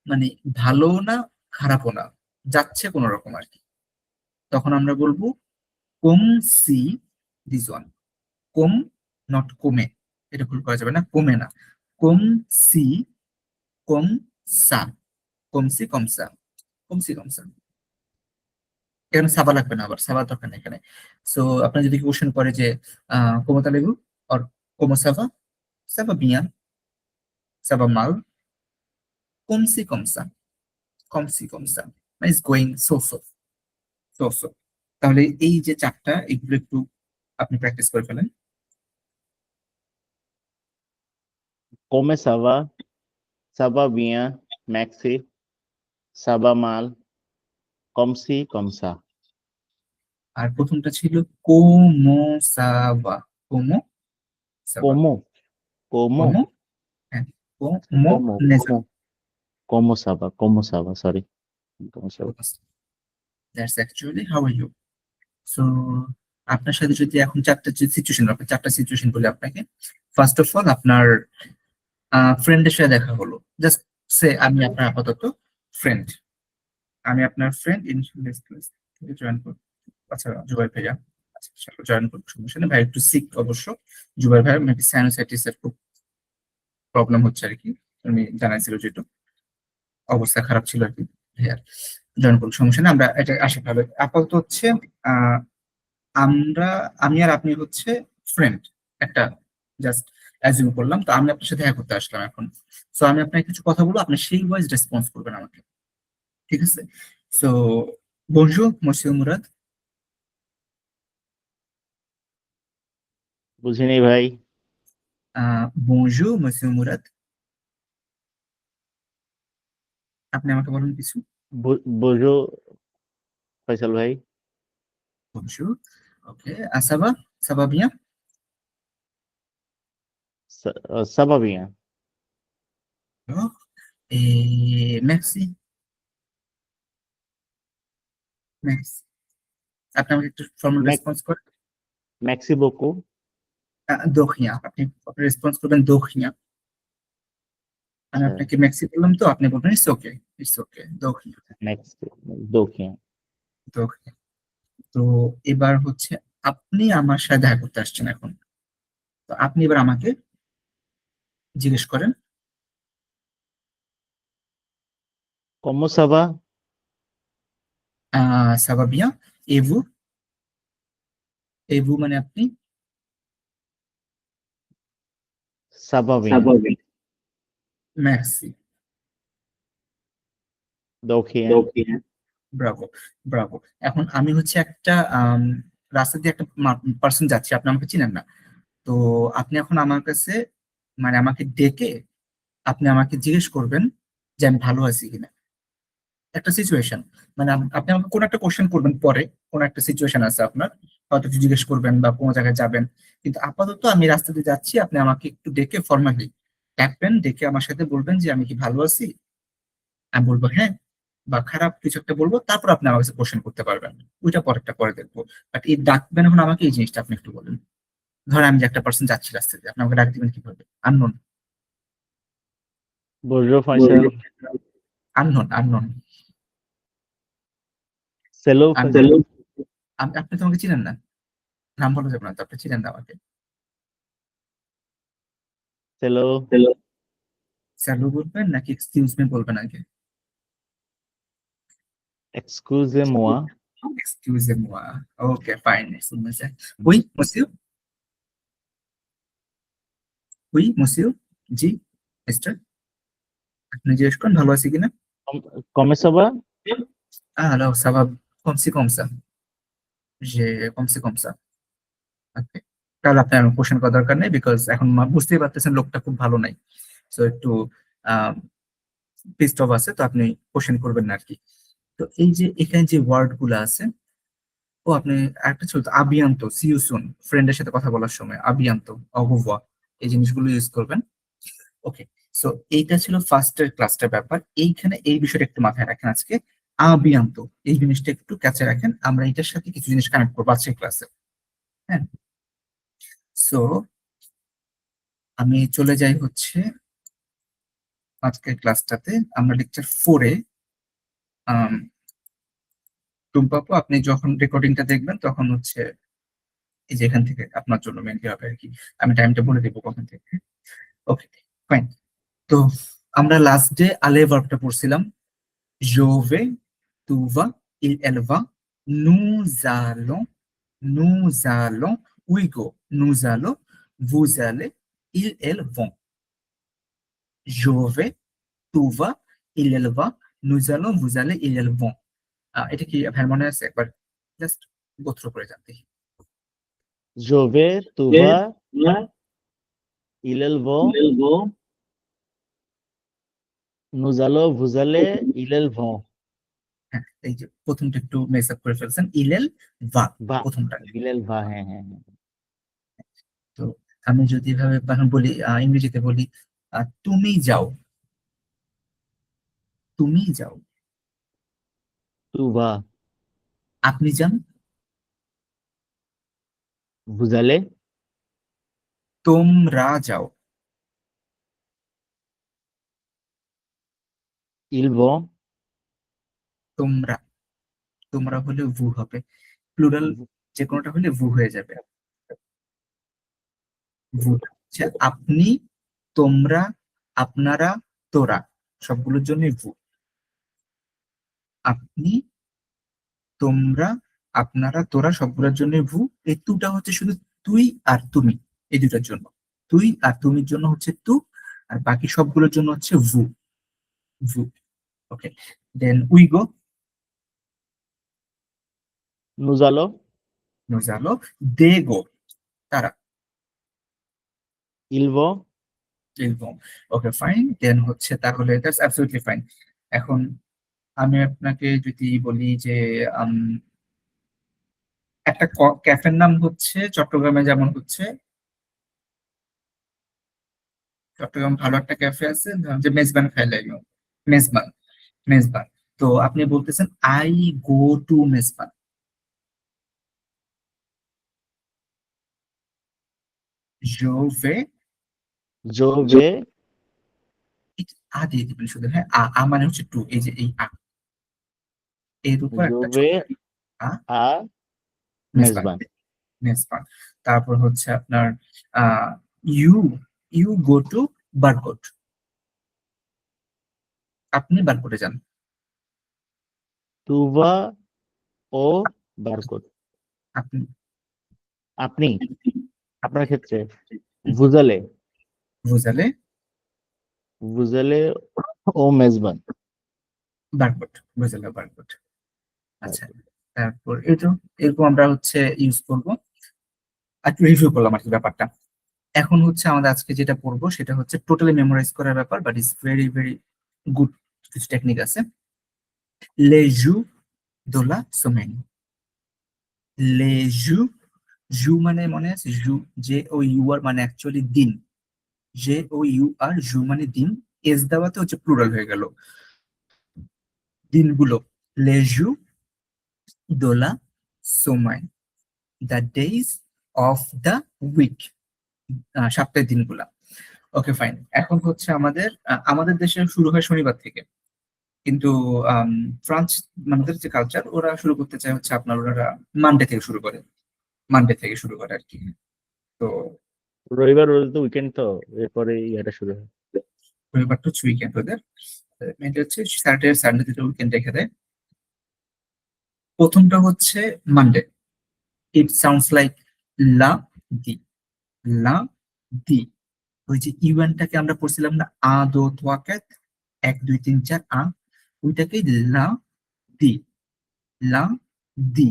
মানে ভালো না খারাপও না, যাচ্ছে কোনো রকম আর কি, তখন আমরা বলবো কম সি দিস ওয়ান। কম, নট কমে, এটা ভুল করা যাবে না, কমে না, কম সি, কম সা, কম সি কম সা, কম সি কম সা। এখানে সাবা লাগবে না, আবার সাবা দরকার নেই এখানে। সো আপনার যদি কোশ্চেন করে যে কোমো তালেগু আর কোমো সাবা, সাবা বিয়া, সাবা মাল, কম সি কম সা, কম সি কম সা, মানে is going so so, so so. তাহলে এই যে চারটা, এগুলো একটু আপনি প্র্যাকটিস করে ফেলেন। come ça va, ça va bien, merci, ça va mal, comme ci, comme ça. আর প্রথমটা ছিল কোমো সাবা, কোমো সাবা, Como, como, কোমো, হ্যাঁ, কোমো como, নেজা, como ça va, sorry. Como ça va. That's actually how are you. So আপনার সাথে যদি এখন চারটা সিচুয়েশন, আপনার চারটা সিচুয়েশন বলে আপনাকে, ফার্স্ট অফ অল আপনার ফ্রেন্ডের সাথে দেখা হলো, জাস্ট সে আমি আপনার আপাতত ফ্রেন্ড, আমি আপনার ফ্রেন্ড ইন ক্লাস থেকে জয়েন করব। আচ্ছা জুবাই ভাইয়া, আচ্ছা চলো জয়েন করবো, সমস্যা নেই ভাই, একটু সিক অবশ্য, জুবাই ভাই মেবি সাইনোসাইটিস এর খুব প্রবলেম হচ্ছে আর কি, উনি জানাইছিল যে একটু অবস্থা খারাপ ছিল আর কি ভাইয়ার, জয়েন করবো সমস্যা নেই, আমরা এটা আশা ভাবে আপাতত হচ্ছে আহ আমরা, আমি আর আপনি হচ্ছে ফ্রেন্ড একটা, জাস্ট অ্যাজিউম করলাম, তো আমি আপনার সাথে দেখা করতে আসলাম এখন। সো আমি আপনাকে কিছু কথা বলবো, আপনি সেই ওয়াইজ রেসপন্স করবেন আমাকে, ঠিক আছে? সো বনজুর মসিউ মুরাদ। বুঝিনি ভাই। বনজুর মসিউ মুরাদ, আপনি আমাকে বলুন কিছু। বোঝো ফয়সাল ভাই। বনজুর, ওকে, সাবা, সাবা বিয়া, Ça va bien. et merci, merci, আপনি আমাকে একটু ফর্মাল Mec- রেসপন্স করেন। Merci beaucoup. দোখিয়া, আপনি রেসপন্স করবেন দোখিয়া, আমি আচ্ছা, আপনাকে মেক্সি বললাম, তো আপনি বলবেন ইটস ওকে, ইটস ওকে দোখিয়া, next. দক্ষিণ। দোখিয়া। তো এবার হচ্ছে আপনি আমার সাথে দেখা করতে আসছেন এখন, তো আপনি এবার আমাকে জিজ্ঞেস করেন Comment ça va? সাবা বিয়া, এভু, এভু মানে আপনি, Ça va bien. মেক্সি, দক্ষিণ। Bravo, Bravo. এখন আমি হচ্ছে একটা রাস্তা দিয়ে একটা পার্সন যাচ্ছি, আপনি আমাকে চিনেন না, তো আপনি এখন আমার কাছে, মানে আমাকে ডেকে আপনি আমাকে জিজ্ঞেস করবেন যে আমি ভালো আছি কিনা, একটা সিচুয়েশন, মানে আপনি আমাকে কোন একটা কোশ্চেন করবেন পরে, কোন একটা সিচুয়েশন আছে আপনার, হয়তো কিছু জিজ্ঞেস করবেন বা কোনো জায়গায় যাবেন, কিন্তু আপাতত আমি রাস্তা দিয়ে যাচ্ছি, আপনি আমাকে একটু ডেকে ফর্মালি ডাকবেন, ডেকে আমার সাথে বলবেন যে আমি কি ভালো আছি, আমি বলবো হ্যাঁ, বা খারাপ কিছু একটা বলবো, তারপর আপনি আমার কাছে কোশ্চেন করতে পারবেন, ওইটা পরেরটা পরে দেখবো। বাট এই ডাকবেন এখন আমাকে, এই জিনিসটা আপনি একটু বলেন। ধরেন আমি যে একটা পার্সন যাচ্ছি রাস্তা দিয়ে, আপনি আমাকে ডাক দিবেন কিভাবে? Unknown, bonjour Faisal. Unknown, unknown, hello Faisal. আপনি তো আমাকে চিনেন না, নাম বলা যাবে না তো, আপনি চিনেন না আমাকে। hello। স্যালু বলবেন নাকি এক্সকিউজ মি বলবেন আগে? excusez-moi। Excusez-moi. Ok, fine. Oui, monsieur. Oui, monsieur. জি, মিস্টার, আপনি জিজ্ঞেস করুন ভালো আছি কিনা। comment ça va? Alors, ça va comme ci, comme ça. J'ai comme ci, comme ça. Okay. তাহলে আপনার কোশ্চেন করার দরকার নেই, বিকজ এখন বুঝতেই পারতেছেন লোকটা খুব ভালো নাই, সো একটু পিস্ট অফ আছে, তো আপনি কোশ্চেন করবেন না আর কি। তো এই যে এখানে যে ওয়ার্ড গুলো আছে, ও আপনি একটা ছিল আবিয়ান্ত, সিউ সুন, ফ্রেন্ডের সাথে কথা বলার সময় আবিয়ান্ত, অগুয়া, এই জিনিসগুলো ইউজ করবেন। ওকে, সো এইটা ছিল ফার্স্টের ক্লাসটার ব্যাপার, এইখানে এই বিষয়টা একটু মাথায় রাখেন আজকে, আবিয়ান্ত, এই জিনিসটা একটু কাছে রাখেন, আমরা এটার সাথে কিছু জিনিস কানেক্ট করবো আজকের ক্লাসে। হ্যাঁ, সো আমি চলে যাই হচ্ছে আজকের ক্লাসটাতে আমরা লেকচার 4-এ টুম্পাপু আপনি যখন রেকর্ডিংটা দেখবেন তখন হচ্ছে এই যে এখান থেকে আপনার জন্য মেনলি হবে আর কি, আমি টাইমটা বলে দেবো কখন থেকে। ওকে, ফাইন। তো আমরা লাস্ট ডে আলে ভার্বটা পড়ছিলাম, je vais, tu vas, elle va, nous allons, nous allons, we go, nous allons, vous allez, elles vont. Je vais, tu vas, elle va, nous allons, vous allez, elles vont. এটা কি আপনার মনে আছে? একবার just গোত্র করে যান দেখি। Je vais, tu vas, ils vont, nous allons, vous allez, ils vont. হ্যাঁ, এই যে প্রথমটা একটু মেস আপ করে ফেলছেন, ইলেল ভা, Va, প্রথমটা। il va, হ্যাঁ। তো আমি যদি এভাবে এখন বলি, ইংরেজিতে বলি, তুমি যাও, তুমি যাও। Tu vas, আপনি যান, vous allez, তোমরা যাও, ils vont, তোমরা, তোমরা হলে ভু হবে, প্লুরাল vous- যে কোনোটা হলে ভু হয়ে যাবে। ভু হচ্ছে আপনি, তোমরা, আপনারা, তোরা, সবগুলোর জন্য ভু। আপনি, তোমরা, আপনারা, তোরা সবগুলোর জন্য ভু। এই তুটা হচ্ছে শুধু তুই আর তুমি, এই দুটার জন্য। তুই আর তুমির জন্য হচ্ছে তু, আর বাকি সবগুলোর জন্য হচ্ছে ভু, ভু। Okay, then we go, nous allons, নোজালো, দে গো, তারা, ils vont, এরকম। ওকে, ফাইন, দেন হচ্ছে তাহলে দ্যাটস অ্যাবসলিউটলি ফাইন। এখন আমি আপনাকে যদি বলি যে একটা ক্যাফের নাম হচ্ছে চট্টগ্রামে, যেমন হচ্ছে চট্টগ্রাম ভালো একটা ক্যাফে আছে, ধরেন যে মেজবান খাই লাগলো, মেজবান, মেজবান। তো আপনি বলতেছেন আই গো টু মেজবান, জো ভে, je vais, আ দিয়ে দিবেন শুধু, হ্যাঁ, আ মানে হচ্ছে টু, এই যে এই এর উপর je একটা ছোট vais আ, à মেজবান, মেজবান। মেজবান। তারপর হচ্ছে আপনার ah you, you go to বারকোট, আপনি বারকোটে যান। Tu vas au Barkot. আপনি, আপনি, আপনার ক্ষেত্রে vous allez, বুঝালে vous allez au মেজবান। বারকোট, বুঝালে বারকোট। আচ্ছা, তারপর এই তো এরকম আমরা হচ্ছে ইউজ করবো। আর রিভিউ করলাম আর কি ব্যাপারটা। এখন হচ্ছে আমাদের আজকে যেটা পড়বো সেটা হচ্ছে টোটালি মেমোরাইজ করার ব্যাপার, but it's very very good, কিছু টেকনিক আছে। লে জু দোলা সোমেন, লে জু, জু মানে মনে আছে জু, যে ও ইউ আর মানে অ্যাকচুয়ালি দিন, যে ও ইউ আর, জু মানে দিন, এস দেওয়াতে হচ্ছে প্লুরাল হয়ে গেল, দিনগুলো। লে জু দোলা সোমাই, the days of the week, সপ্তাহের দিনগুলা। ওকে, ফাইন। এখন হচ্ছে আমাদের দেশে শুরু হয় শনিবার থেকে, কিন্তু ফ্রান্স, আমাদের যে কালচার, ওরা শুরু করতে চায় হচ্ছে আপনার, ওরা মানডে থেকে শুরু করে, মানডে থেকে শুরু করে আর কি। তো রবিবার রোজ তো উইকেন্ড, তো এরপরে এটা শুরু হয়। রবিবার তো উইকেন্ড ওদের, মেনলি হচ্ছে স্যাটারডে সানডে দুটো উইকেন্ড রেখে দেয়। প্রথমটা হচ্ছে মানডে, ইট সাউন্ডস লাইক লা দি, লা দি। ওই যে ইউএনটাকে আমরা পড়ছিলাম না, আ দো তোয়াকাত, 1 2 3 4 আ, ওইটাকে লা দি, লা দি।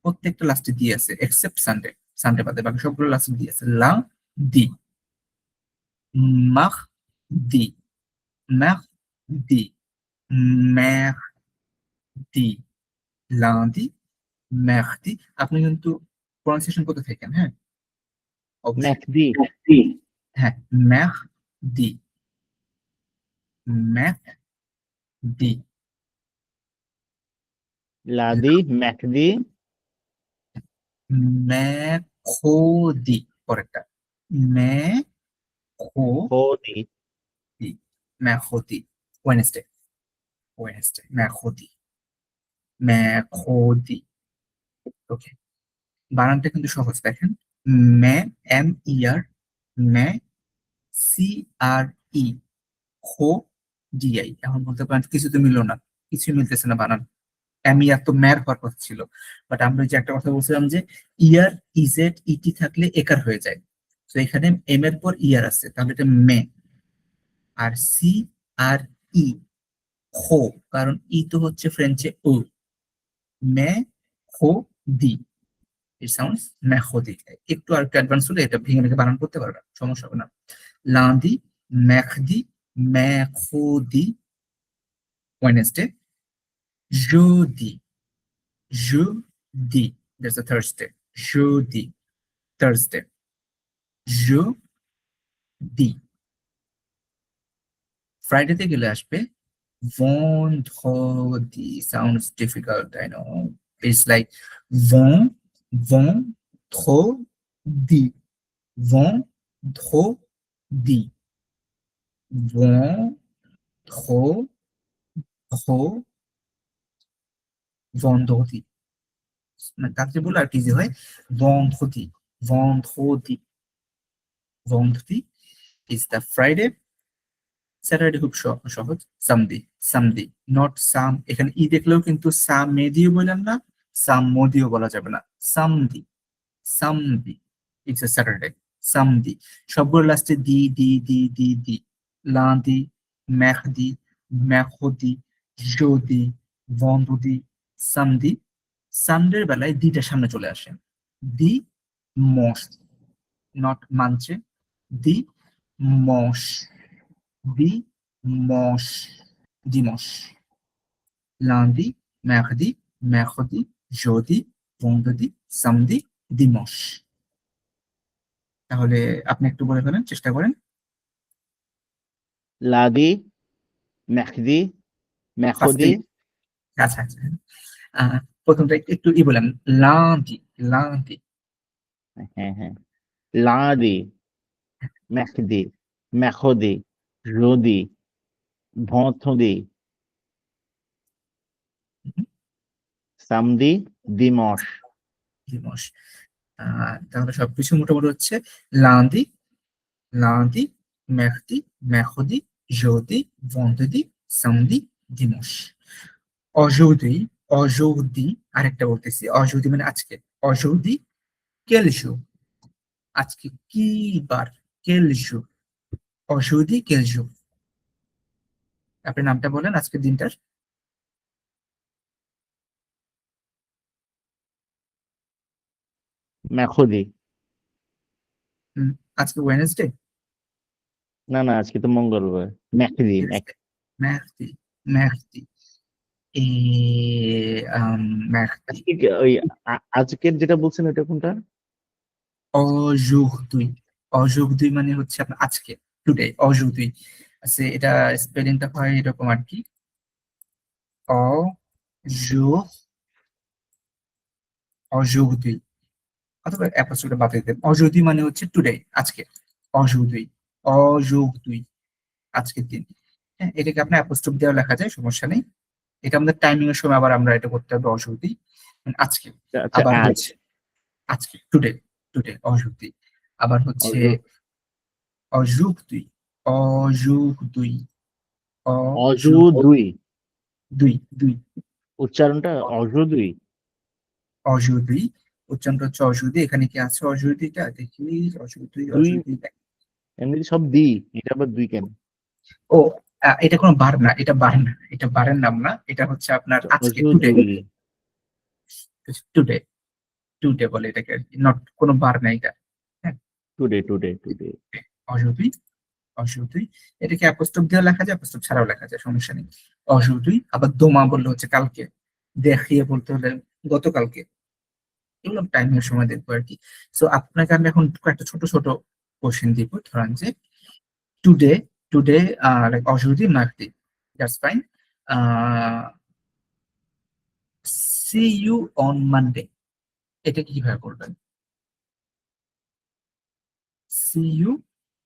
প্রত্যেকটা লাস্টে দিয়ে আছে এক্সেপ্ট সানডে, সানডে বাদে বাকি সবগুলো লাস্টে দিয়ে আছে লা দি, মাখ দি, ম্যাখ দি, ম্যাখ দি, লাদি, ম্যাখদি। আপনি কিন্তু প্রনাউন্সিয়েশন করতে থাকেন, হ্যাঁ, অবশ্যই। ম্যাকডি, হ্যাঁ, ম্যাখ দি, ম্যাখ দি, লাদি, ম্যাকডি, ম্যাখোদি, পরেরটা ম্যাখোদি, হোদি, mercredi, Wednesday, Wednesday, mercredi, mercredi. ওকে, বানানটা কিন্তু সহজ, দেখেন। মে, এম ই আর, মে, সি আর ই, খো, ডিআই। এখন বলতে পারেন কিছু তো মিললো না, কিছু মিলতেছে না বানান। এম ই আর তো ম্যার হওয়ার কথা ছিল, বাট আমরা যে একটা কথা বলছিলাম যে ইয়ার, ইজেড, ইটি থাকলে একার হয়ে যায়। তো এখানে এম এর পর ইয়ার আছে, তাহলে এটা মে। আর সি আর ই, খো, কারণ ই তো হচ্ছে ফ্রেঞ্চে ও। মে, খো, দি, ইট সাউন্ডস মেখোদি। একটু আর একটু অ্যাডভান্স হলে এটা ভেঙে ভেঙে বানান করতে পারবে, সমস্যা হবে না। লান্দি, মেখদি, মেখোদি, ওয়েনেসডে, জুদি, জুদি, দ্যাটস আ থার্সডে, জুদি, থার্সডে, জুদি। ফ্রাইডেতে গেলে আসবে vendredi. Sounds difficult, I know. It's like vendredi, vendredi, vendredi, vendredi. মানে তাকে বলে আর কি ইজি হয়, vendredi, vendredi, vendredi is the Friday. Saturday খুব সহজ, সামডে, সামডে, নট সাম। এখানে ই দেখলেও কিন্তু সাম মে দিও বললাম না, সাম মো দিও বলা যাবে না, সামদি, সামদি, ইটস এ স্যাটারডে, সামদি। সবগুলো লাস্টে দি, দি, দি, দি, দি। লান্দি, মেখদি, মেখদি, জোদি, ভন্দদি, সামদি। সানডের বেলায় দিটা সামনে চলে আসে, দি মস, নট মানছে, দি মস, dimanche, dimanche. Lundi, mardi, mercredi, jeudi, vendredi, samedi, dimanche. তাহলে আপনি একটু বলে ফেলেন, চেষ্টা করেন। লাদি, মেখদি, মেখদি। ফার্স্টে, আচ্ছা আচ্ছা। প্রথমটা একটু ই বলেন, লান্দি, লান্দি। হ্যাঁ হ্যাঁ, লাদি, মেখদি, মেখদি, রদি, ভথদি, সামদি, দিমস। দিবস। তাহলে সবকিছু মোটামুটি হচ্ছে লান্দি, lundi, mardi, mercredi, jeudi, vendredi, samedi, dimanche. Aujourd'hui, aujourd'hui, আরেকটা বলতেছি, aujourd'hui মানে আজকে। Aujourd'hui, quel jour? আজকে কি বার? Quel jour? Aujourd'hui, quel jour? আপনি নামটা বলেন আজকের দিনটার। মেখদি। হুম, আজকে ওয়েনেসডে। না না, আজকে তো মঙ্গলবার। মেখদি, Mardi, mardi, mardi. আজকে ওই আজকের যেটা বলছেন ওটা কোনটা? Aujourd'hui, aujourd'hui মানে হচ্ছে আপনার আজকে, টুডে, aujourd'hui। আচ্ছা, এটা স্পেলিংটা হয় এরকম আর কি, অজু, অযোগদুই, অথবা অ্যাপোস্ট্রোফটা বাদ দিয়ে দেন। অযোগদুই মানে হচ্ছে টুডে, আজকে, অযোগদুই, অযোগদুই, আজকের দিন। হ্যাঁ, এটাকে আপনার অ্যাপোস্ট্রোফ দেওয়া লেখা যায়, সমস্যা নেই। এটা আমাদের টাইমিং এর সময় আবার আমরা এটা করতে হবে, অযোগদুই মানে আজকে। আচ্ছা, আবার আজ। হচ্ছে আজকে, টুডে, টুডে, অযোগদুই। আবার হচ্ছে অজ- অযোগদুই, অযোগদুই, অযোগদুই, অজুদুই। দুই, দুই, উচ্চারণটা অজুদুই। অযোধ্যি। উচ্চারণটা হচ্ছে অযোধ্যি। এখানে কি আছে অযোধ্যিটা দেখি, অযোধ্যি, দুই, অযোধ্যি। এমনি সব দি, এটা আবার দুই কেন? ও, এটা কোনো বার না, এটা বার না, এটা বারের নাম না, এটা হচ্ছে আপনার আজকে, টুডে, অজুদুই। টুডে, টুডে বলে এটাকে, নট কোনো বার না এটা। হ্যাঁ, টুডে টুডে টুডে। অযোধ্যি, অযোধ্যি। এটাকে অ্যাপোস্ট্রোফ দিয়ে লেখা যায়, অ্যাপোস্ট্রোফ ছাড়াও লেখা যায়, সমস্যা নেই। অযোধ্যি। আবার দোমা বললে হচ্ছে কালকে, দেখিয়ে বলতে হলে গতকালকে। এগুলো টাইমিং এর সময় দেখবো আর কি। সো আপনাকে আমি এখন একটা ছোট ছোট কোশ্চেন দিব, ধরেন যে টুডে, টুডে, লাইক অযোধ্যি, মার্কদি, that's fine. See you on Monday, এটা কিভাবে করবেন? See you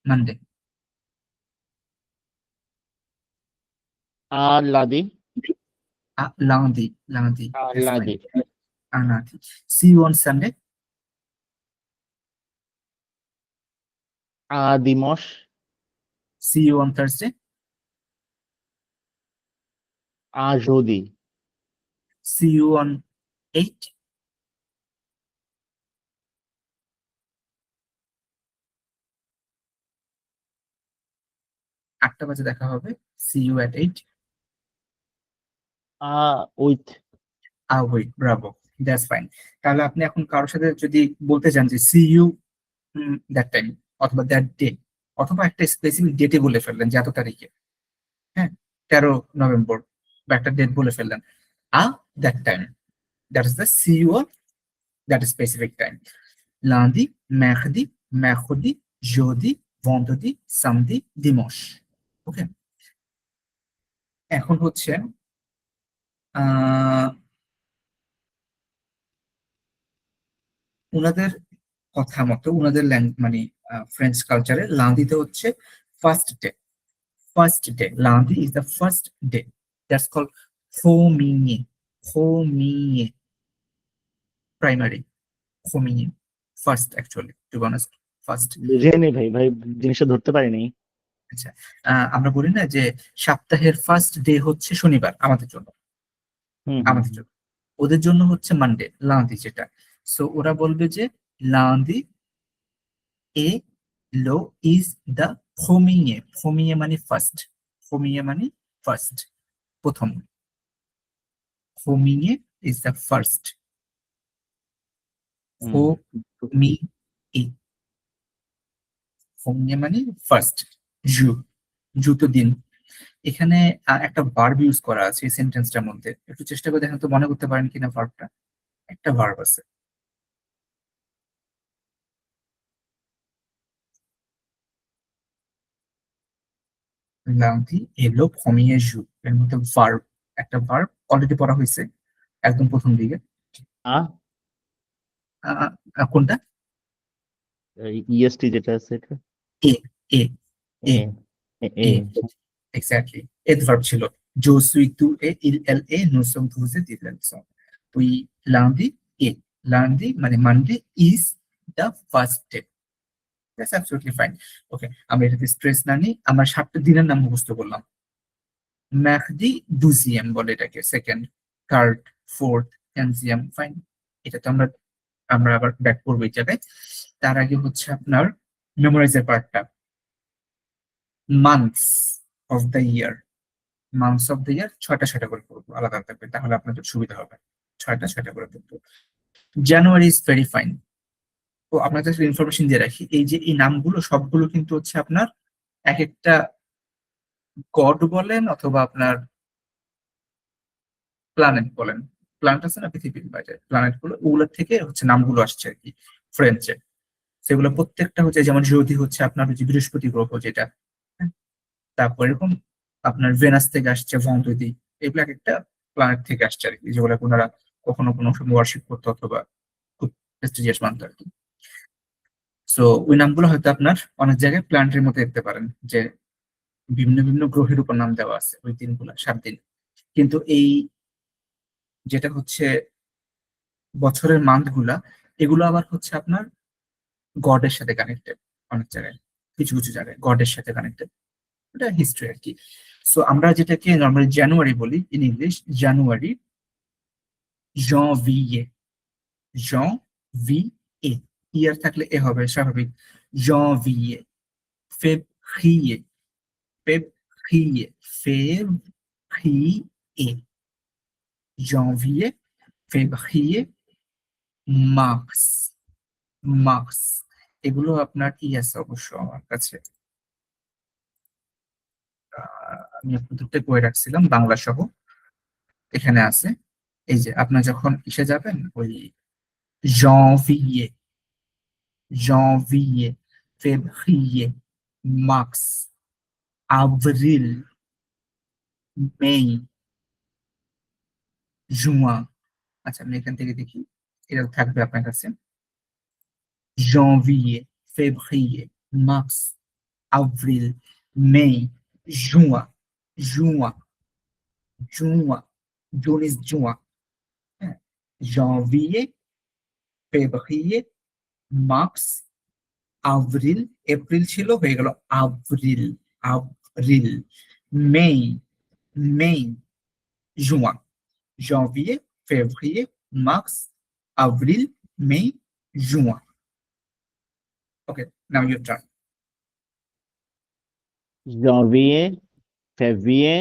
Monday, lundi. Lundi. Lundi. That's Lundi. fine. Lundi. See you on Sunday. Dimanche. See you on Thursday. Jeudi. See you on 8. আটটা বাজে দেখা হবে। See you at 8. With. Wait, bravo. That's fine. তাহলে আপনি এখন কারোর সাথে যদি বলতে চান যে see you that time অথবা that day অথবা একটা স্পেসিফিক ডেটে বলে ফেললেন যে এত তারিখে, হ্যাঁ 13 নভেম্বর বা একটা ডেট বলে ফেললেন, that time, that is the see you on that specific time. Lundi, mercredi, mercredi, jeudi, vendredi, samedi, dimanche. ওকে, এখন হচ্ছে ওনাদের কথা মতো ওনাদের মানে ফ্রেঞ্চ কালচারে লান্দিতে হচ্ছে ফার্স্ট ডে। ফার্স্ট ডে, লান্দি is the first day, that's called premier, premier, primary, premier, first actually, to be honest, first. বুঝিনি ভাই জিনিসটা ধরতে পারিনি। আচ্ছা, আমরা বলি না যে সপ্তাহের ফার্স্ট ডে হচ্ছে শনিবার আমাদের জন্য, আমাদের জন্য, ওদের জন্য হচ্ছে মানডে, লান্দি যেটা। সো ওরা বলবে যে লান্দি এ লো ইজ দ্য premier, premier মানে ফার্স্ট, premier মানে ফার্স্ট, প্রথম, premier is the first, premier, premier মানে ফার্স্ট, জুতো দিন। এখানে একটা ভার্ব ইউজ করা আছে এই সেন্টেন্সটার মধ্যে, একটু চেষ্টা করে দেখেন তো মনে করতে পারেন কিনা ভার্বটা। একটা ভার্ব আছে, লাউন্তি এলো premier jour, এর মধ্যে ভার্ব, একটা ভার্ব অলরেডি পড়া হয়েছে একদম প্রথম দিকে। কোনটা? ইএসটি যেটা আছে এটা এ এ এ এ এক্স্যাক্টলি, এডভার্ব ছিল जो suis tu et il elle est nous sommes vous et ils sont। তো lundi এ, lundi মানে Monday is the first day, that's absolutely fine. Okay, আমরা এটাতে স্ট্রেস না নিই, আমরা 7টা দিনের নাম মুখস্থ করলাম। mercredi douzième বলে এটাকে, second, third, fourth, quinzième, fine. এটা তো আমরা আবার ব্যাক করবো এই জায়গায়। তার আগে হচ্ছে আপনার মেমোরাইজের পার্টটা, months of the year, months of the year 6টা করে পড়বো, আলাদা আলাদা করে, তাহলে আপনাদের সুবিধা হবে। 6টা করে পড়বো। January is very fine. তো আপনার কাছে ইনফরমেশন দিয়ে রাখি, এই যে এই নামগুলো সবগুলো কিন্তু হচ্ছে আপনার এক একটা গড বলেন অথবা আপনার প্ল্যানেট বলেন, প্ল্যানেট আছে না পৃথিবীর বাইরে, প্ল্যানেট গুলো ওগুলোর থেকে হচ্ছে নামগুলো আসছে আর কি ফ্রেঞ্চে। সেগুলো প্রত্যেকটা হচ্ছে, যেমন জ্যোতি হচ্ছে আপনার হচ্ছে বৃহস্পতি গ্রহ যেটা, হ্যাঁ? তারপর এরকম আপনার ভেনাস থেকে আসছে ভেন্ড্রেদি, এগুলো এক একটা প্ল্যানেট থেকে আসছে আর কি, যেগুলো ওনারা কখনো কোনো সময় ওয়ার্শিপ করতো অথবা খুব প্রেস্টিজিয়াস মানতো আর কি। সো ওই নামগুলো হয়তো আপনার অনেক জায়গায় প্ল্যানেটের মধ্যে দেখতে পারেন যে বিভিন্ন বিভিন্ন গ্রহের উপর নাম দেওয়া আছে ওই দিনগুলো, 7 দিন। কিন্তু এই যেটা হচ্ছে বছরের মান্থ গুলা, এগুলো আবার হচ্ছে আপনার গডের সাথে কানেক্টেড, অনেক জায়গায়, কিছু কিছু জায়গায় গডের সাথে কানেক্টেড, এটা হিস্ট্রি আর কি। সো আমরা যেটাকে নর্মালি জানুয়ারি বলি in English, January, janvier, janvier, ইয়ার থাকলে এ হবে স্বাভাবিক, janvier, février, février, février, janvier, février, mars, mars, এগুলো আপনার ই আছে অবশ্য আমার কাছে, আমি আপনাদের বই রাখছিলাম বাংলা সহ, এখানে আছে। এই যে আপনার যখন ইসে যাবেন ওই janvier, janvier, février, mars, avril, mai, juin, আচ্ছা আমি এখান থেকে দেখি, এটা থাকবে আপনার কাছে, janvier, février, mars, avril, mai, juin, juin, juin, June is juin, হ্যাঁ, janvier, février, mars, avril, April ছিল হয়ে গেল avril, avril, may, may, juin, janvier, février, mars, avril, may, juin. Okay, now your turn. janvier, février,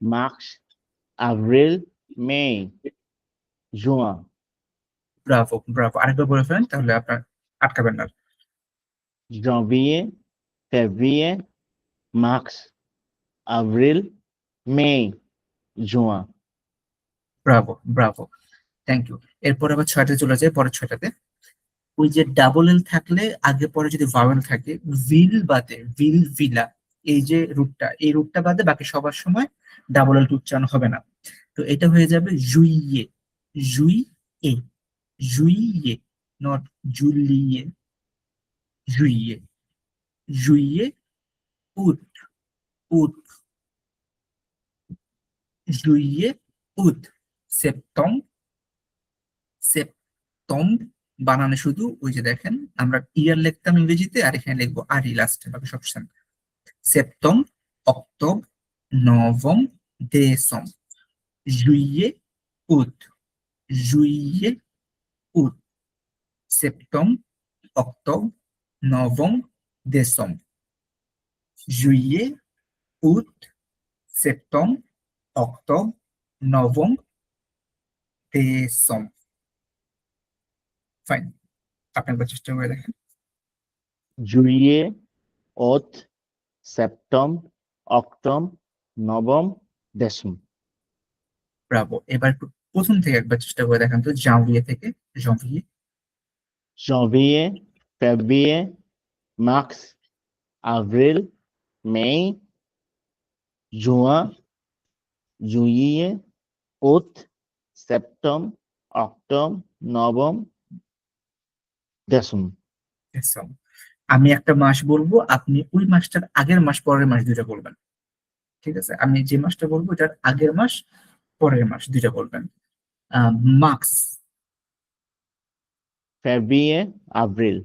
mars, avril, may, juin. Bravo, Bravo, আরেকবার বলে ফেলেন তাহলে আপনার আটকাবেন না। janvier, février, mars, avril, may, juin. Bravo, bravo, thank you. এরপর আবার ছয়টা চলে যায়, পরের ছয়টাতে ওই যে ডাবল এল থাকলে আগে পরে যদি ভাওয়েল থাকে, ভিল বাদে, ভিল, ভিলা, এই যে রুটটা, এই রুটটা বাদে বাকি সবার সময় ডাবল এল উচ্চারণ হবে না। তো এটা হয়ে যাবে জুইয়ে, জুইয়ে, জুইয়ে, নট জুলিয়ে, জুইয়ে, জুইয়ে, উত, উত, জুইয়ে, উত, সেপ্টেম্বর, সেপ্টেম্বর, বানানে শুধু ওই যে দেখেন আমরা ইয়ার লিখতাম ইংরেজিতে, আর এখানে লিখবো আরি লাস্টে, বাকি সব same. September, October, November, December, জুইয়ে, উত, জুইয়ে, উত, সেপ্টেম্বর, অক্টোবর, নভেম্বর, ডিসেম্বর, জুইয়ে, উত, September, October, November, December. Fine, আপনি একবার চেষ্টা করে দেখেন। juillet, août, septembre, octobre, novembre, décembre. Bravo, এবার একটু প্রথম থেকে একবার চেষ্টা করে দেখান তো, জানুয়ারি থেকে, জানুয়ারি, janvier, février, mars, avril, mai, juin, juillet, août, septembre, octobre, novembre, décembre. December. আমি একটা মাস বলবো, আপনি ওই মাসটার আগের মাস পরের মাস দুইটা বলবেন, ঠিক আছে? আমি যে মাসটা বলবো এটার আগের মাস পরের মাস দুইটা বলবেন। Marks, Février, avril,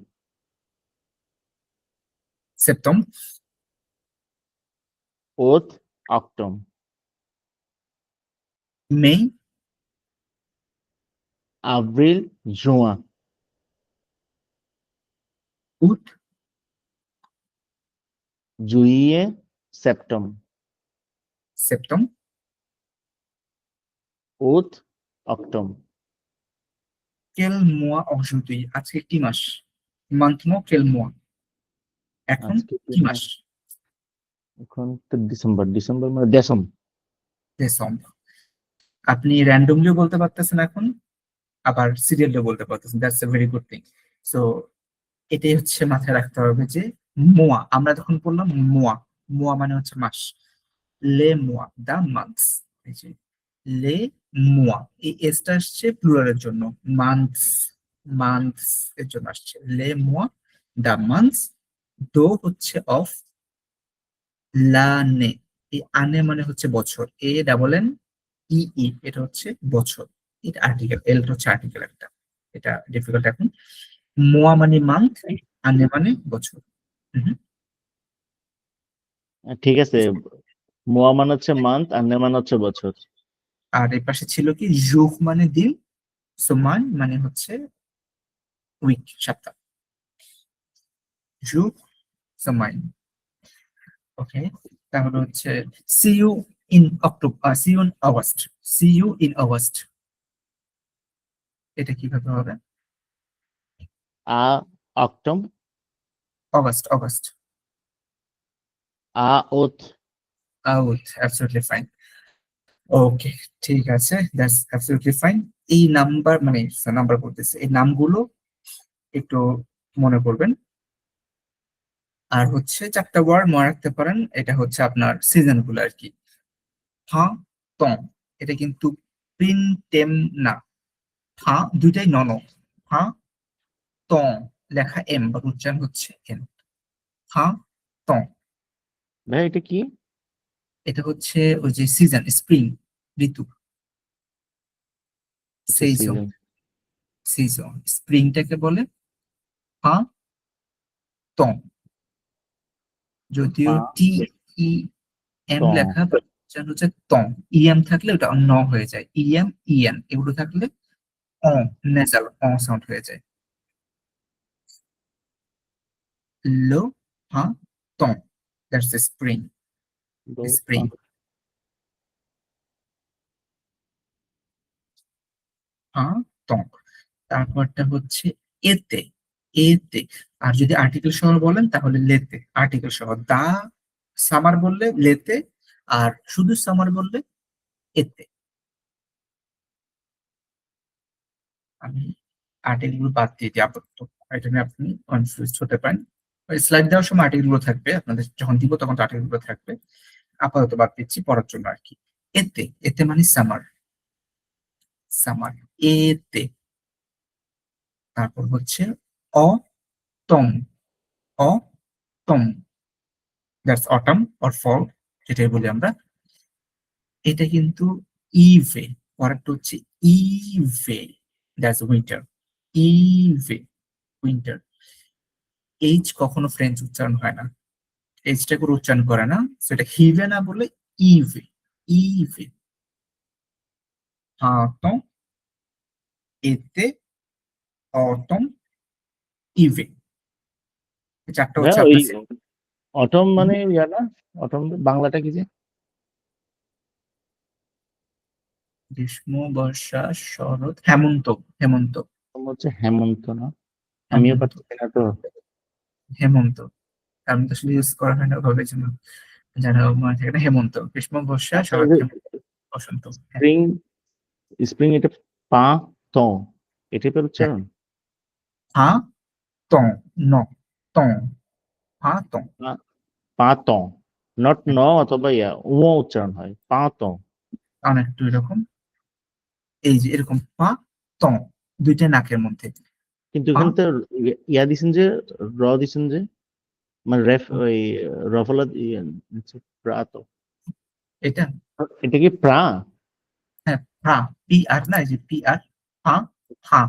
September, août, octobre, মে, avril, juin, উত, juillet, septembre, September, août, octobre. কেল মোয়া অংশটি, আজকে কি মাস? মান্থ মো কেল মোয়া, এখন আজকে কি মাস? এখন তো ডিসেম্বর, ডিসেম্বর মানে দশম। ডিসেম্বর। আপনি র্যান্ডমলিও বলতে পারতেছেন এখন, আবার সিরিয়ালও বলতে পারতেছেন, that's a very good thing. So এটাই হচ্ছে মাথায় রাখতে হবে যে মোয়া, আমরা যখন বললাম মোয়া, মোয়া মানে হচ্ছে মাস, লে মোয়া, দা মান্থস, এই যে লে মোয়া, এই এসটা আসছে প্লুরালের জন্য, মান্থস, মান্থস এর জন্য আসছে লে মোয়া, দা মান্থস, দো হচ্ছে অফ, লানে, এই আনে মানে হচ্ছে বছর, এ ডাবল এন ই ই, এটা হচ্ছে বছর, এটা আর্টিকেল, এল হচ্ছে আর্টিকেল একটা, এটা ডিফিকাল্ট এখন। মোয়া মানে মান্থ, আনে মানে বছর। হুম। ঠিক আছে, মোয়া মানে হচ্ছে মান্থ আর নে মানে হচ্ছে বছর। আর এই পাশে ছিল কি জুহ মানে দিন, সোমান মানে হচ্ছে উইক, সপ্তাহ, জুহ, সোমান। ওকে, তাহলে হচ্ছে see you in October, see you in August, see you in August, এটা কিভাবে হবে? আ অক্টোবর, অগস্ট, অগস্ট, আ ওত। আউট, অ্যাবসলিউটলি ফাইন। ওকে, ঠিক আছে, দ্যাটস অ্যাবসলিউটলি ফাইন। এই নাম্বার মানে নাম্বার বলতেছে, এই নামগুলো একটু মনে করবেন। আর হচ্ছে চারটা ওয়ার্ড মনে রাখতে পারেন, এটা হচ্ছে আপনার সিজন গুলো আর কি। ফা, তং, এটা কিন্তু প্রিন্টেম না, ফা দুইটাই নন, ফা, তং লেখা এম, বা উচ্চারণ হচ্ছে এম, ফা, তং। ভাই এটা কি? এটা হচ্ছে ওই যে season, spring, Ritu, it's a সেইজন, season. সিজন। স্প্রিংটাকে বলে পা তং, যদিও পা টি ই এম তং লেখা, but উচ্চারণ হচ্ছে তং। ইএম থাকলে ওটা ন হয়ে যায়, ইএম ইএন এগুলো থাকলে অ, নেজাল অ সাউন্ড হয়ে যায়। লো হা তং, দ্যাটস এ স্প্রিং, দো স্প্রিং। হা তং। তারপরটা হচ্ছে এতে, এতে। আর যদি আর্টিকেল সহ বলেন তাহলে লেতে, আর্টিকেল সহ। দা সামার বললে লেতে, আর শুধু সামার বললে এতে। আমি আর্টিকেল গুলো বাদ দিয়ে দিই আপাতত, এটা নিয়ে আপনি কনফিউজ হতে পারেন। স্লাইড দেওয়ার সময় আর্টিকেল গুলো থাকবে, আপনাদের যখন দিব তখন আর্টিকেল গুলো থাকবে, আপাতত বাদ দিচ্ছি পড়ার জন্য আর কি। এতে, এতে মানে সামার, সামার, এতে। তারপর হচ্ছে অ তম, অ তম, দ্যাটস অটাম অর ফল, যেটাই বলি আমরা। এটা কিন্তু ইভে, পরেরটা হচ্ছে ইভে, দ্যাটস উইন্টার, ইভে, উইন্টার। এইচ কখনো ফ্রেঞ্চ উচ্চারণ হয় না, এইচটা করে উচ্চারণ করে না, সেটা হিভে না বলে ইভে, ইভে। হাতম, এতে, অটম, ইভে, এই চারটা হচ্ছে ওই আপনার অটম মানে ইয়া না, অটম বাংলাটা কি যে? গ্রীষ্ম, বর্ষা, শরৎ, হেমন্ত, হেমন্ত, অটম হচ্ছে হেমন্ত না? আমিও হেমন্ত, পাচ্ছি না তো। হেমন্ত। আমি তো আসলে ইউজ করা হয় না ওভাবে, জন্য যারা মনে থাকে না, হেমন্ত, গ্রীষ্ম, বর্ষা, আচ্ছা, শরৎ, হেমন্ত, বসন্ত। হ্যাঁ, স্প্রিং, স্প্রিং এটা পা ত, এটা পের হ্যাঁ। উচ্চারণ? হা তং, ন, তং, হা তং। পা পা ত, নট হ্যাঁ, ন অথবা ইয়া উ উচ্চারণ হয় পা ত। অনেকটা এরকম, এই যে এরকম পা তং, দুইটা নাকের মধ্যে। কিন্তু পা, এখানে তো ইয়া দিছেন যে, র দিছেন যে, মানে রেফ ওই রফলা প্রা তো, এটা, এটা কি প্রা? হ্যাঁ, হা, পি আর না, এই যে পি আর, হা, হা,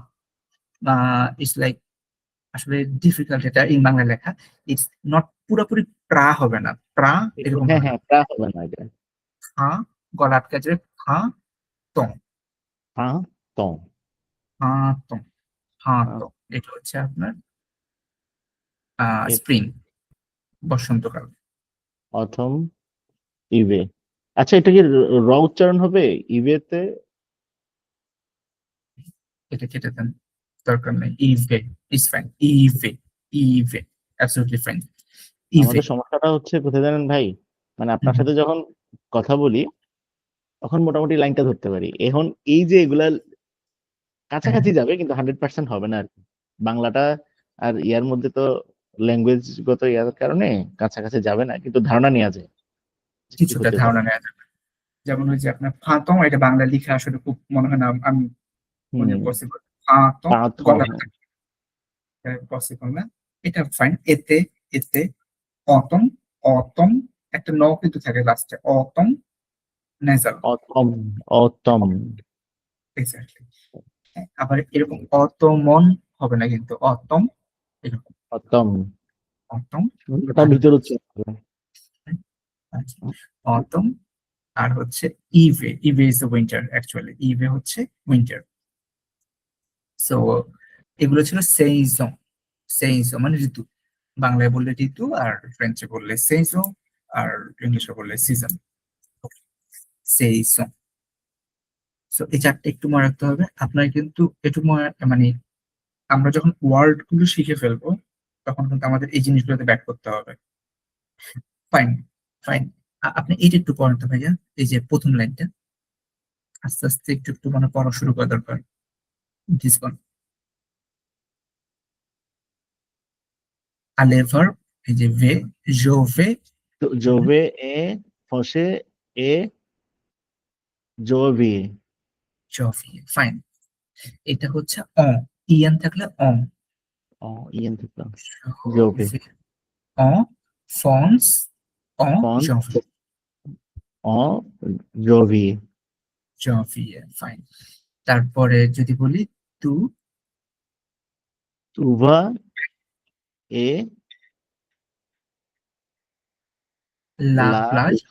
ইটস লাইক, আসলে ডিফিকাল্ট এটা ইন বাংলা লেখা। ইটস নট পুরোপুরি প্রা হবে না, প্রা এরকম হ্যাঁ হবে না। হ্যাঁ, প্রা হবে না এটা। হা, গলা আটকে যাবে, হা তং, পা ত, হা তং, হা তং। এটা হচ্ছে আপনার এ স্প্রিং, বসন্তকাল। অথম ইভে। আচ্ছা, এটা কি র উচ্চারণ হবে ইভেতে? এটা কেটে দেন, দরকার নেই। ইভে ইজ ফাইন, ইভে, ইভে, অ্যাবসলিউটলি ফাইন, ইভে। আমাদের সমস্যাটা হচ্ছে কোথায় জানেন ভাই? মানে আপনার হুম, সাথে যখন কথা বলি তখন মোটামুটি লাইনটা ধরতে পারি, এখন এই যে এগুলা হ্যাঁ, কাছাকাছি যাবে কিন্তু 100% হবে না আর কি। বাংলাটা আর ইয়ার মধ্যে তো ল্যাঙ্গুয়েজ গত ইয়ার কারণে কাছাকাছি যাবে না, কিন্তু ধারণা নেওয়া যায় যে কি কিছুটা হতে পারে। ধারণা নেওয়া যাবে। যেমন ওই যে আপনার ফাতং, এটা বাংলা লিখা আসলে খুব মনে হয় না, আমি মনে হুম। পসিবল। ফাতং, প্রাথম, গলা পসিবল না। এটা ফাইন। এতে, এতে, অতম, অতম, একটা ন কিন্তু থাকে লাস্টে, অতম, নেজাল, অতম, অতম, এক্স্যাক্টলি। আবার এরকম অতমন হবে না কিন্তু, অতম, এরকম, অতম, অতম। ওটা আর ভিতর হচ্ছে, উচ্চারণ হবে। আচ্ছা, অতম। আর হচ্ছে ইভে, ইভে ইজ উইন্টার, অ্যাকচুয়ালি ইভে হচ্ছে উইন্টার। সো এগুলো ছিল সেইজন, সেইজন মানে ঋতু। বাংলায় বললে ঋতু, আর ফ্রেঞ্চে বললে সেইজন, আর ইংলিশে বললে সিজন, সেইজন। সো এই চারটে একটু মনে রাখতে হবে আপনার, কিন্তু একটু মানে আমরা যখন ওয়ার্ড গুলো শিখে ফেলবো তখন কিন্তু আমাদের এই জিনিসগুলোতে ব্যাক করতে হবে। Fine, fine. আপনি এইটা একটু পড়েন তো ভাইয়া, এই যে প্রথম লাইনটা আস্তে আস্তে একটু একটু মানে পড়া শুরু করা দরকার। দিস ওয়ান, আলেভার, এই যে ভে, জোভে, জোবে এ, ফসে এ, জোবি। জভি, ফাইন। এটা হচ্ছে অ, ইয়ান থাকলে অ, ও ইয়েন থেকে জোবে, জোভে, অ, ফন্স, অ, ফন জভি, অ জোবি। janvier, fine. তারপরে যদি বলি তু Tu vas et la la plage,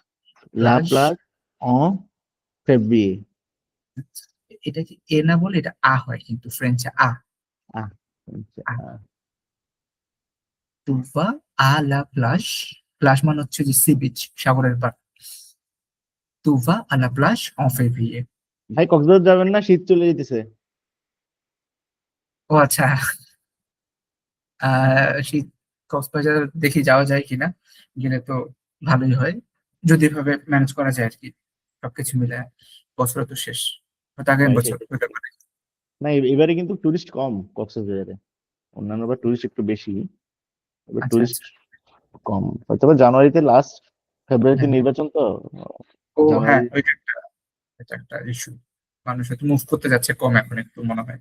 la plage, plage en février. এটা কি এ না বলে এটা আ হয়, কিন্তু ফ্রেঞ্চে আ। Ah, আচ্ছা, আ তু va à la plage, প্লাজ মানে হচ্ছে যে সি বিচ, সাগরের পাড়। তু va à la plage en février। ভাই কক্সবাজার যাবেন না? শীত চলে যেতেছে। ও আচ্ছা, শীত কক্সবাজার দেখি যাওয়া যায় কিনা, গেলে তো ভালোই হয়, যদি এভাবে ম্যানেজ করা যায় আর কি, সবকিছু মিলে। বছর তো শেষ, হয়তো আগামী ভাই বছর সেটাই। হতে পারে। না এবারে কিন্তু টুরিস্ট কম কক্সবাজারে। অন্যান্য বার টুরিস্ট একটু বেশি, এবার আচ্ছা টুরিস্ট আচ্ছা। কম। হয়তো বা জানুয়ারিতে লাস্ট, ফেব্রুয়ারিতে হ্যাঁ হ্যাঁ। নির্বাচন তো ও হ্যাঁ, জানুয়ারি। ওইটা একটা, এটা একটা ইস্যু। মানুষ হয়তো মুভ করতে যাচ্ছে কম এখন একটু মনে হয়,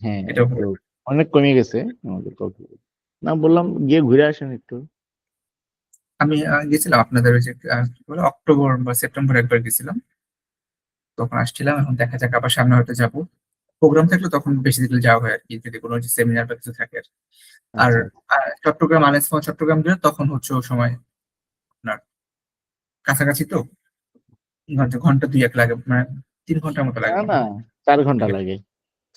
হ্যাঁ, এটাও তো হতে পারে। অনেক কমে গেছে আমাদের কক্সবাজার। না বললাম গিয়ে ঘুরে আসেন একটু। আমি গেছিলাম আপনাদের ওই যে কি বলে অক্টোবর বা সেপ্টেম্বর একবার গেছিলাম, তখন আসছিলাম। এখন দেখা যাক আবার সামনে হয়তো যাবো, প্রোগ্রাম থাকলে তখন বেশি দিকে যাওয়া হয় আর কি, যদি কোনো সেমিনার বা কিছু থাকে আর কি। আর আচ্ছা, চট্টগ্রাম আলেসফা চট্টগ্রাম গেলে তখন হচ্ছে ও সময় আপনার কাছাকাছি তো, ঘন্টা ঘন্টা দুই এক লাগে, মানে 3 ঘন্টার মতো লাগে না মনে না, হয়। 4 ঘন্টা লাগে।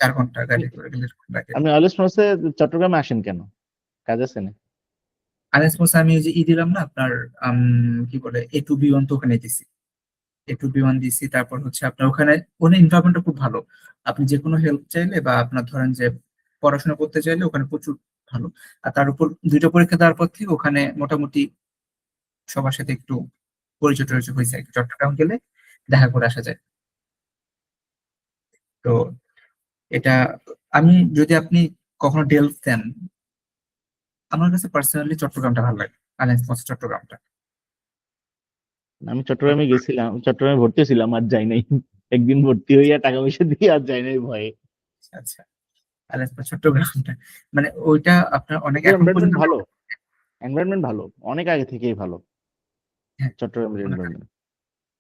4 ঘন্টা গাড়ি করে গেলে লাগে। আপনি অলওয়েজ মনে চট্টগ্রামে আসেন কেন? কাজ আছে না? আলেসমোস আমি ওই যে দিলাম না আপনার, কি বলে A to B1, তো ওখানে দিছি। A to B1 দিছি, তারপর হচ্ছে আপনার ওখানে ওখানে এনভায়রনমেন্টটা খুব ভালো। আপনি যে কোনো হেল্প চাইলে বা আপনার ধরেন যে পড়াশোনা করতে চাইলে ওখানে প্রচুর ভালো। আর তার উপর 2টা পরীক্ষা দেওয়ার পর থেকে ওখানে মোটামুটি সবার সাথে একটু পরিচয় টরিচয় হয়েছে আর কি। চট্টগ্রাম গেলে দেখা করে আসা যায়। তো এটা, আমি যদি আপনি কখনো ডেলফ দেন, আমার কাছে পার্সোনালি চট্টগ্রামটা ভালো লাগে, আলেসমোস চট্টগ্রামটা। আমি চট্টগ্রামে গেছিলাম, চট্টগ্রামে ভর্তি ছিলাম, আর যাই নাই। একদিন ভর্তি হইয়া টাকা পয়সা দিয়ে আর যাই নাই ভয়ে। আচ্ছা, আলেসমোস চট্টগ্রামটা মানে ওইটা আপনার অনেক কিন্তু এখন এনভায়রনমেন্ট পর্যন্ত ভালো, এনভায়রনমেন্ট ভালো, অনেক আগে থেকেই ভালো হ্যাঁ, চট্টগ্রামের ওনাদের এনভায়রনমেন্ট।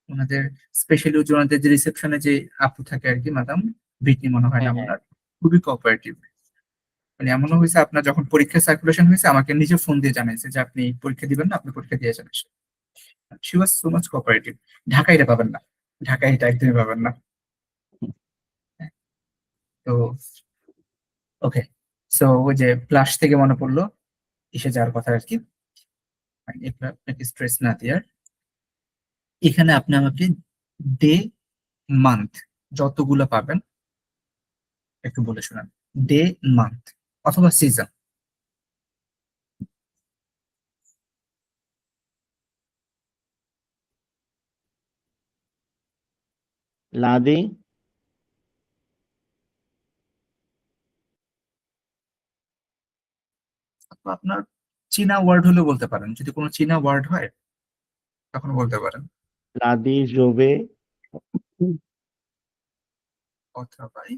ওনাদের স্পেশালি ওনাদের যে রিসেপশনে যে আপু থাকে আর কি, ম্যাডাম ভিকি মনে হয় হ্যাঁ নাম হ্যাঁ। ওনার, খুবই কোঅপারেটিভ। মানে এমনও হয়েছে আপনার যখন পরীক্ষা সার্কুলেশন হয়েছে আমাকে নিজে ফোন দিয়ে জানাইছে যে আপনি পরীক্ষা দিবেন না, আপনি পরীক্ষা দিয়ে যাবেন। She was so much cooperative. ঢাকায় এটা পাবেন না, ঢাকায় এটা একদমই পাবেন না। তো ওকে, সো ওই যে প্লাস থেকে মনে পড়লো এসে যাওয়ার কথা আর কি, এটা আপনাকে স্ট্রেস না দেওয়ার। এখানে আপনি আমাকে ডে, মান্থ যতগুলো পাবেন একটু বলে শোনান। ডে, মান্থ অথবা সিজন। লাদে, অথবা আপনার চীনা ওয়ার্ড হলেও বলতে পারেন, যদি কোনো চীনা ওয়ার্ড হয় তখন বলতে পারেন। লাদে জোবে, অথবা এই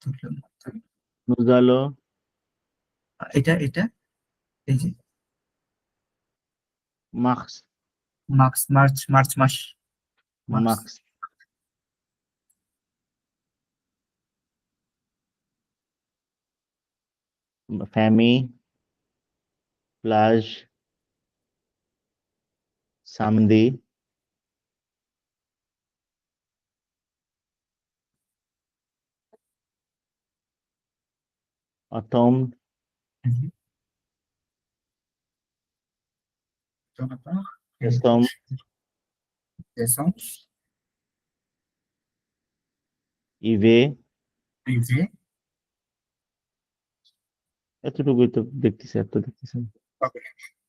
দুটোর মধ্যে। নুজালো, এটা এটা এই যে মার্কস, মার্চ, মার্চ মার্চ মাস, মার্চ। মার্কস, ফ্যামি, প্লাজ, সামদি, অথম, এসম, ইভে। এতটুকুই তো দেখতেছি, এত দেখতেছি।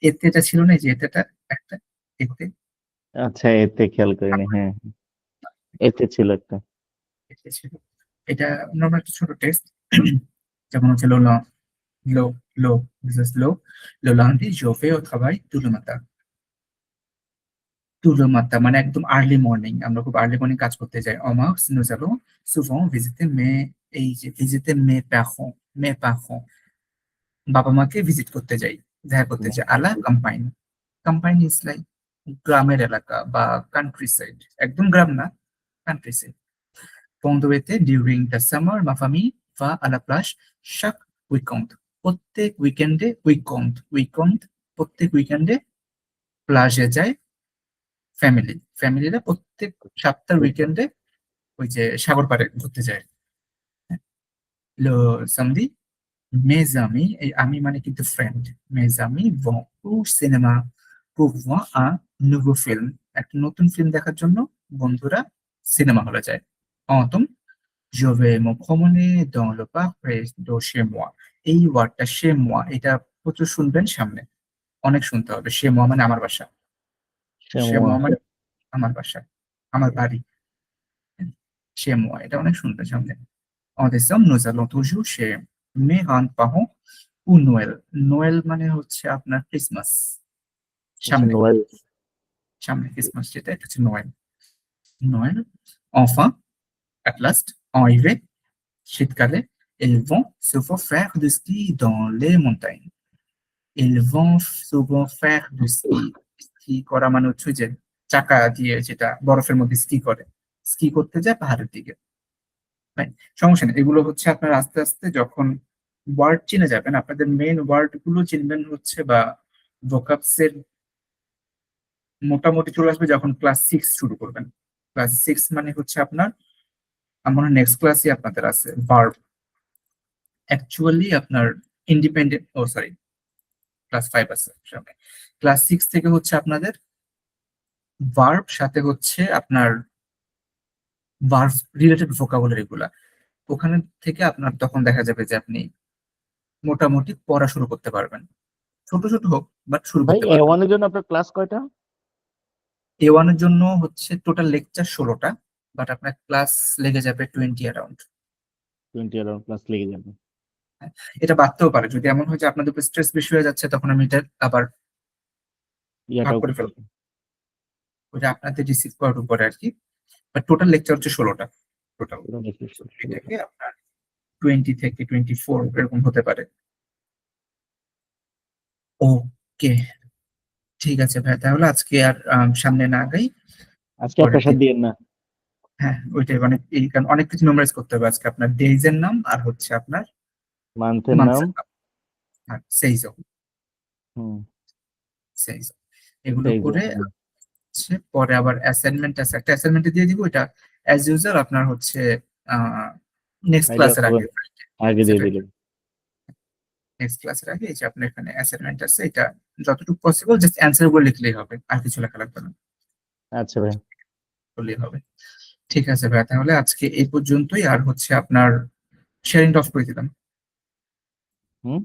এতে এটা ছিল না, এই যে এতেটা একটা, এতে আচ্ছা, এতে খেয়াল করিনি, হ্যাঁ এতে ছিল একটা। এতে ছিল। এটা নর্মাল একটা ছোট টেস্ট, যেমন হচ্ছে লো, লো, লো, দিস ইজ লো, লো লান্দি জোফে ও খাবাই তুলুমাতা। তুলুমাতা মানে একদম আর্লি মর্নিং, আমরা খুব আর্লি মর্নিং কাজ করতে যাই। অমাক্স nous allons souvent visiter mes, এই যে ভিজিতে মে প্যাখন, মে প্যাখন, বাবা মাকে ভিজিট করতে যাই, দেখা করতে যাই। আলা কাম্পাইন, কাম্পাইন ইজ লাইক গ্রামের এলাকা বা কান্ট্রি সাইড, একদম গ্রাম না, country side. Pendant l'été, during the summer, ma famille va à la plage chaque week-end. প্রত্যেক উইকেন্ডে প্রত্যেক উইকেন্ডে প্লাজে যায় ফ্যামিলিরা প্রত্যেক সপ্তাহের উইকেন্ডে ওই যে সাগর পাড়ে ঘুরতে যায়। Le samedi, mes amis, et amis মানে কিন্তু friend, mes amis vont au cinéma pour voir un nouveau film, একটা নতুন ফিল্ম দেখার জন্য বন্ধুরা সিনেমা হলে যায়। En automne, je vais me promener dans le parc près de chez moi. এই ওয়ার্ডটা chez moi এটা প্রচুর শুনবেন সামনে, অনেক শুনতে হবে। chez moi মানে আমার বাসা, chez moi মানে আমার বাসা, আমার বাড়ি। chez moi এটা অনেক শুনবেন সামনে। En décembre, nous allons toujours chez mes grands-parents pour Noël. নোয়েল মানে হচ্ছে আপনার ক্রিসমাস, সামনে নোয়েল। সামনে ক্রিসমাস যেটা এটা হচ্ছে নোয়েল। নোয়েল enfin, at last, en hiver, শীতকালে, ils vont souvent faire du ski dans les montagnes. Ils vont souvent faire du ski. Ski করা মানে হচ্ছে যে চাকা দিয়ে যেটা বরফের মধ্যে স্কি করে, স্কি করতে যায় পাহাড়ের দিকে। Fine, সমস্যা নেই, এগুলো হচ্ছে আপনার আস্তে আস্তে যখন ওয়ার্ড চিনে যাবেন, আপনাদের মেইন ওয়ার্ড গুলো চিনবেন হচ্ছে বা ভোকাবস এর মোটামুটি চলে আসবে যখন ক্লাস 6 শুরু করবেন। ক্লাস 6 মানে হচ্ছে আপনার, আমার নেক্সট ক্লাসই আপনাদের আছে ভার্ব। অ্যাকচুয়ালি আপনার ইন্ডিপেন্ডেন্ট, ও সরি, ক্লাস 5 আছে সামনে। ক্লাস 6 থেকে হচ্ছে আপনাদের ভার্ব, সাথে হচ্ছে আপনার ভার্ব রিলেটেড ভোকাবুলারি গুলা। ওখানে থেকে আপনার তখন দেখা যাবে যে আপনি মোটামুটি পড়া শুরু করতে পারবেন, ছোট ছোট হোক বাট শুরু ভাই করতে পারবেন। A1 এর জন্য আপনার ক্লাস কয়টা? A1 এর জন্য হচ্ছে টোটাল লেকচার 16টা, বাট আপনার ক্লাস লেগে যাবে 20 অ্যারাউন্ড। 20 অ্যারাউন্ড ক্লাস লেগে যাবে। এটা বাড়তেও পারে, যদি এমন হয় যে আপনাদের উপর স্ট্রেস বেশি হয়ে যাচ্ছে, তখন আমি এটা আবার ভাগ ইয়াটাও করে ফেলবো, ওইটা আপনাদের রিসিভ করার উপরে আর কি। বাট টোটাল লেকচার হচ্ছে 16টা টোটাল। এটাকে আপনার 20 থেকে 24 এরকম হতে পারে। ওকে, ঠিক আছে ভাই, তাহলে আজকে আর সামনে না আগাই, আজকে আর পরের প্রেশার দিন। দিয়েন না। হ্যাঁ ওইটাই, অনেক এই কারণ অনেক কিছু মেমোরাইজ করতে হবে আজকে। আপনার ডেইজ এর নাম আর হচ্ছে আপনার মান্থের নাম। মান্থস এর নাম, আর সেইজো, হুম। সেইজো এগুলো এই যে, করে হচ্ছে পরে আবার অ্যাসাইনমেন্ট আছে, একটা অ্যাসাইনমেন্টে দিয়ে দিব। এটা অ্যাজ ইউজুয়াল আপনার হচ্ছে নেক্সট আইডিয়া ক্লাসের আগে, আগে দিয়ে দিলেন। নেক্সট ক্লাসের আগে এই যে আপনার এখানে অ্যাসাইনমেন্ট আছে, এটা যতটুকু পসিবল জাস্ট অ্যান্সার গুলো লিখলেই হবে, আর কিছু লেখা লাগবে না, আচ্ছা ভাই। বললেই হবে। ঠিক আছে ভাই, তাহলে আজকে এই পর্যন্তই। আর হচ্ছে আপনার শেয়ারিংটা অফ করে দিলাম, হুম।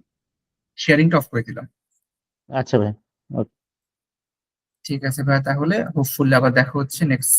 শেয়ারিংটা অফ করে দিলাম। আচ্ছা ভাই। ঠিক আছে ভাই, তাহলে হোপফুলি আবার দেখা হচ্ছে নেক্সট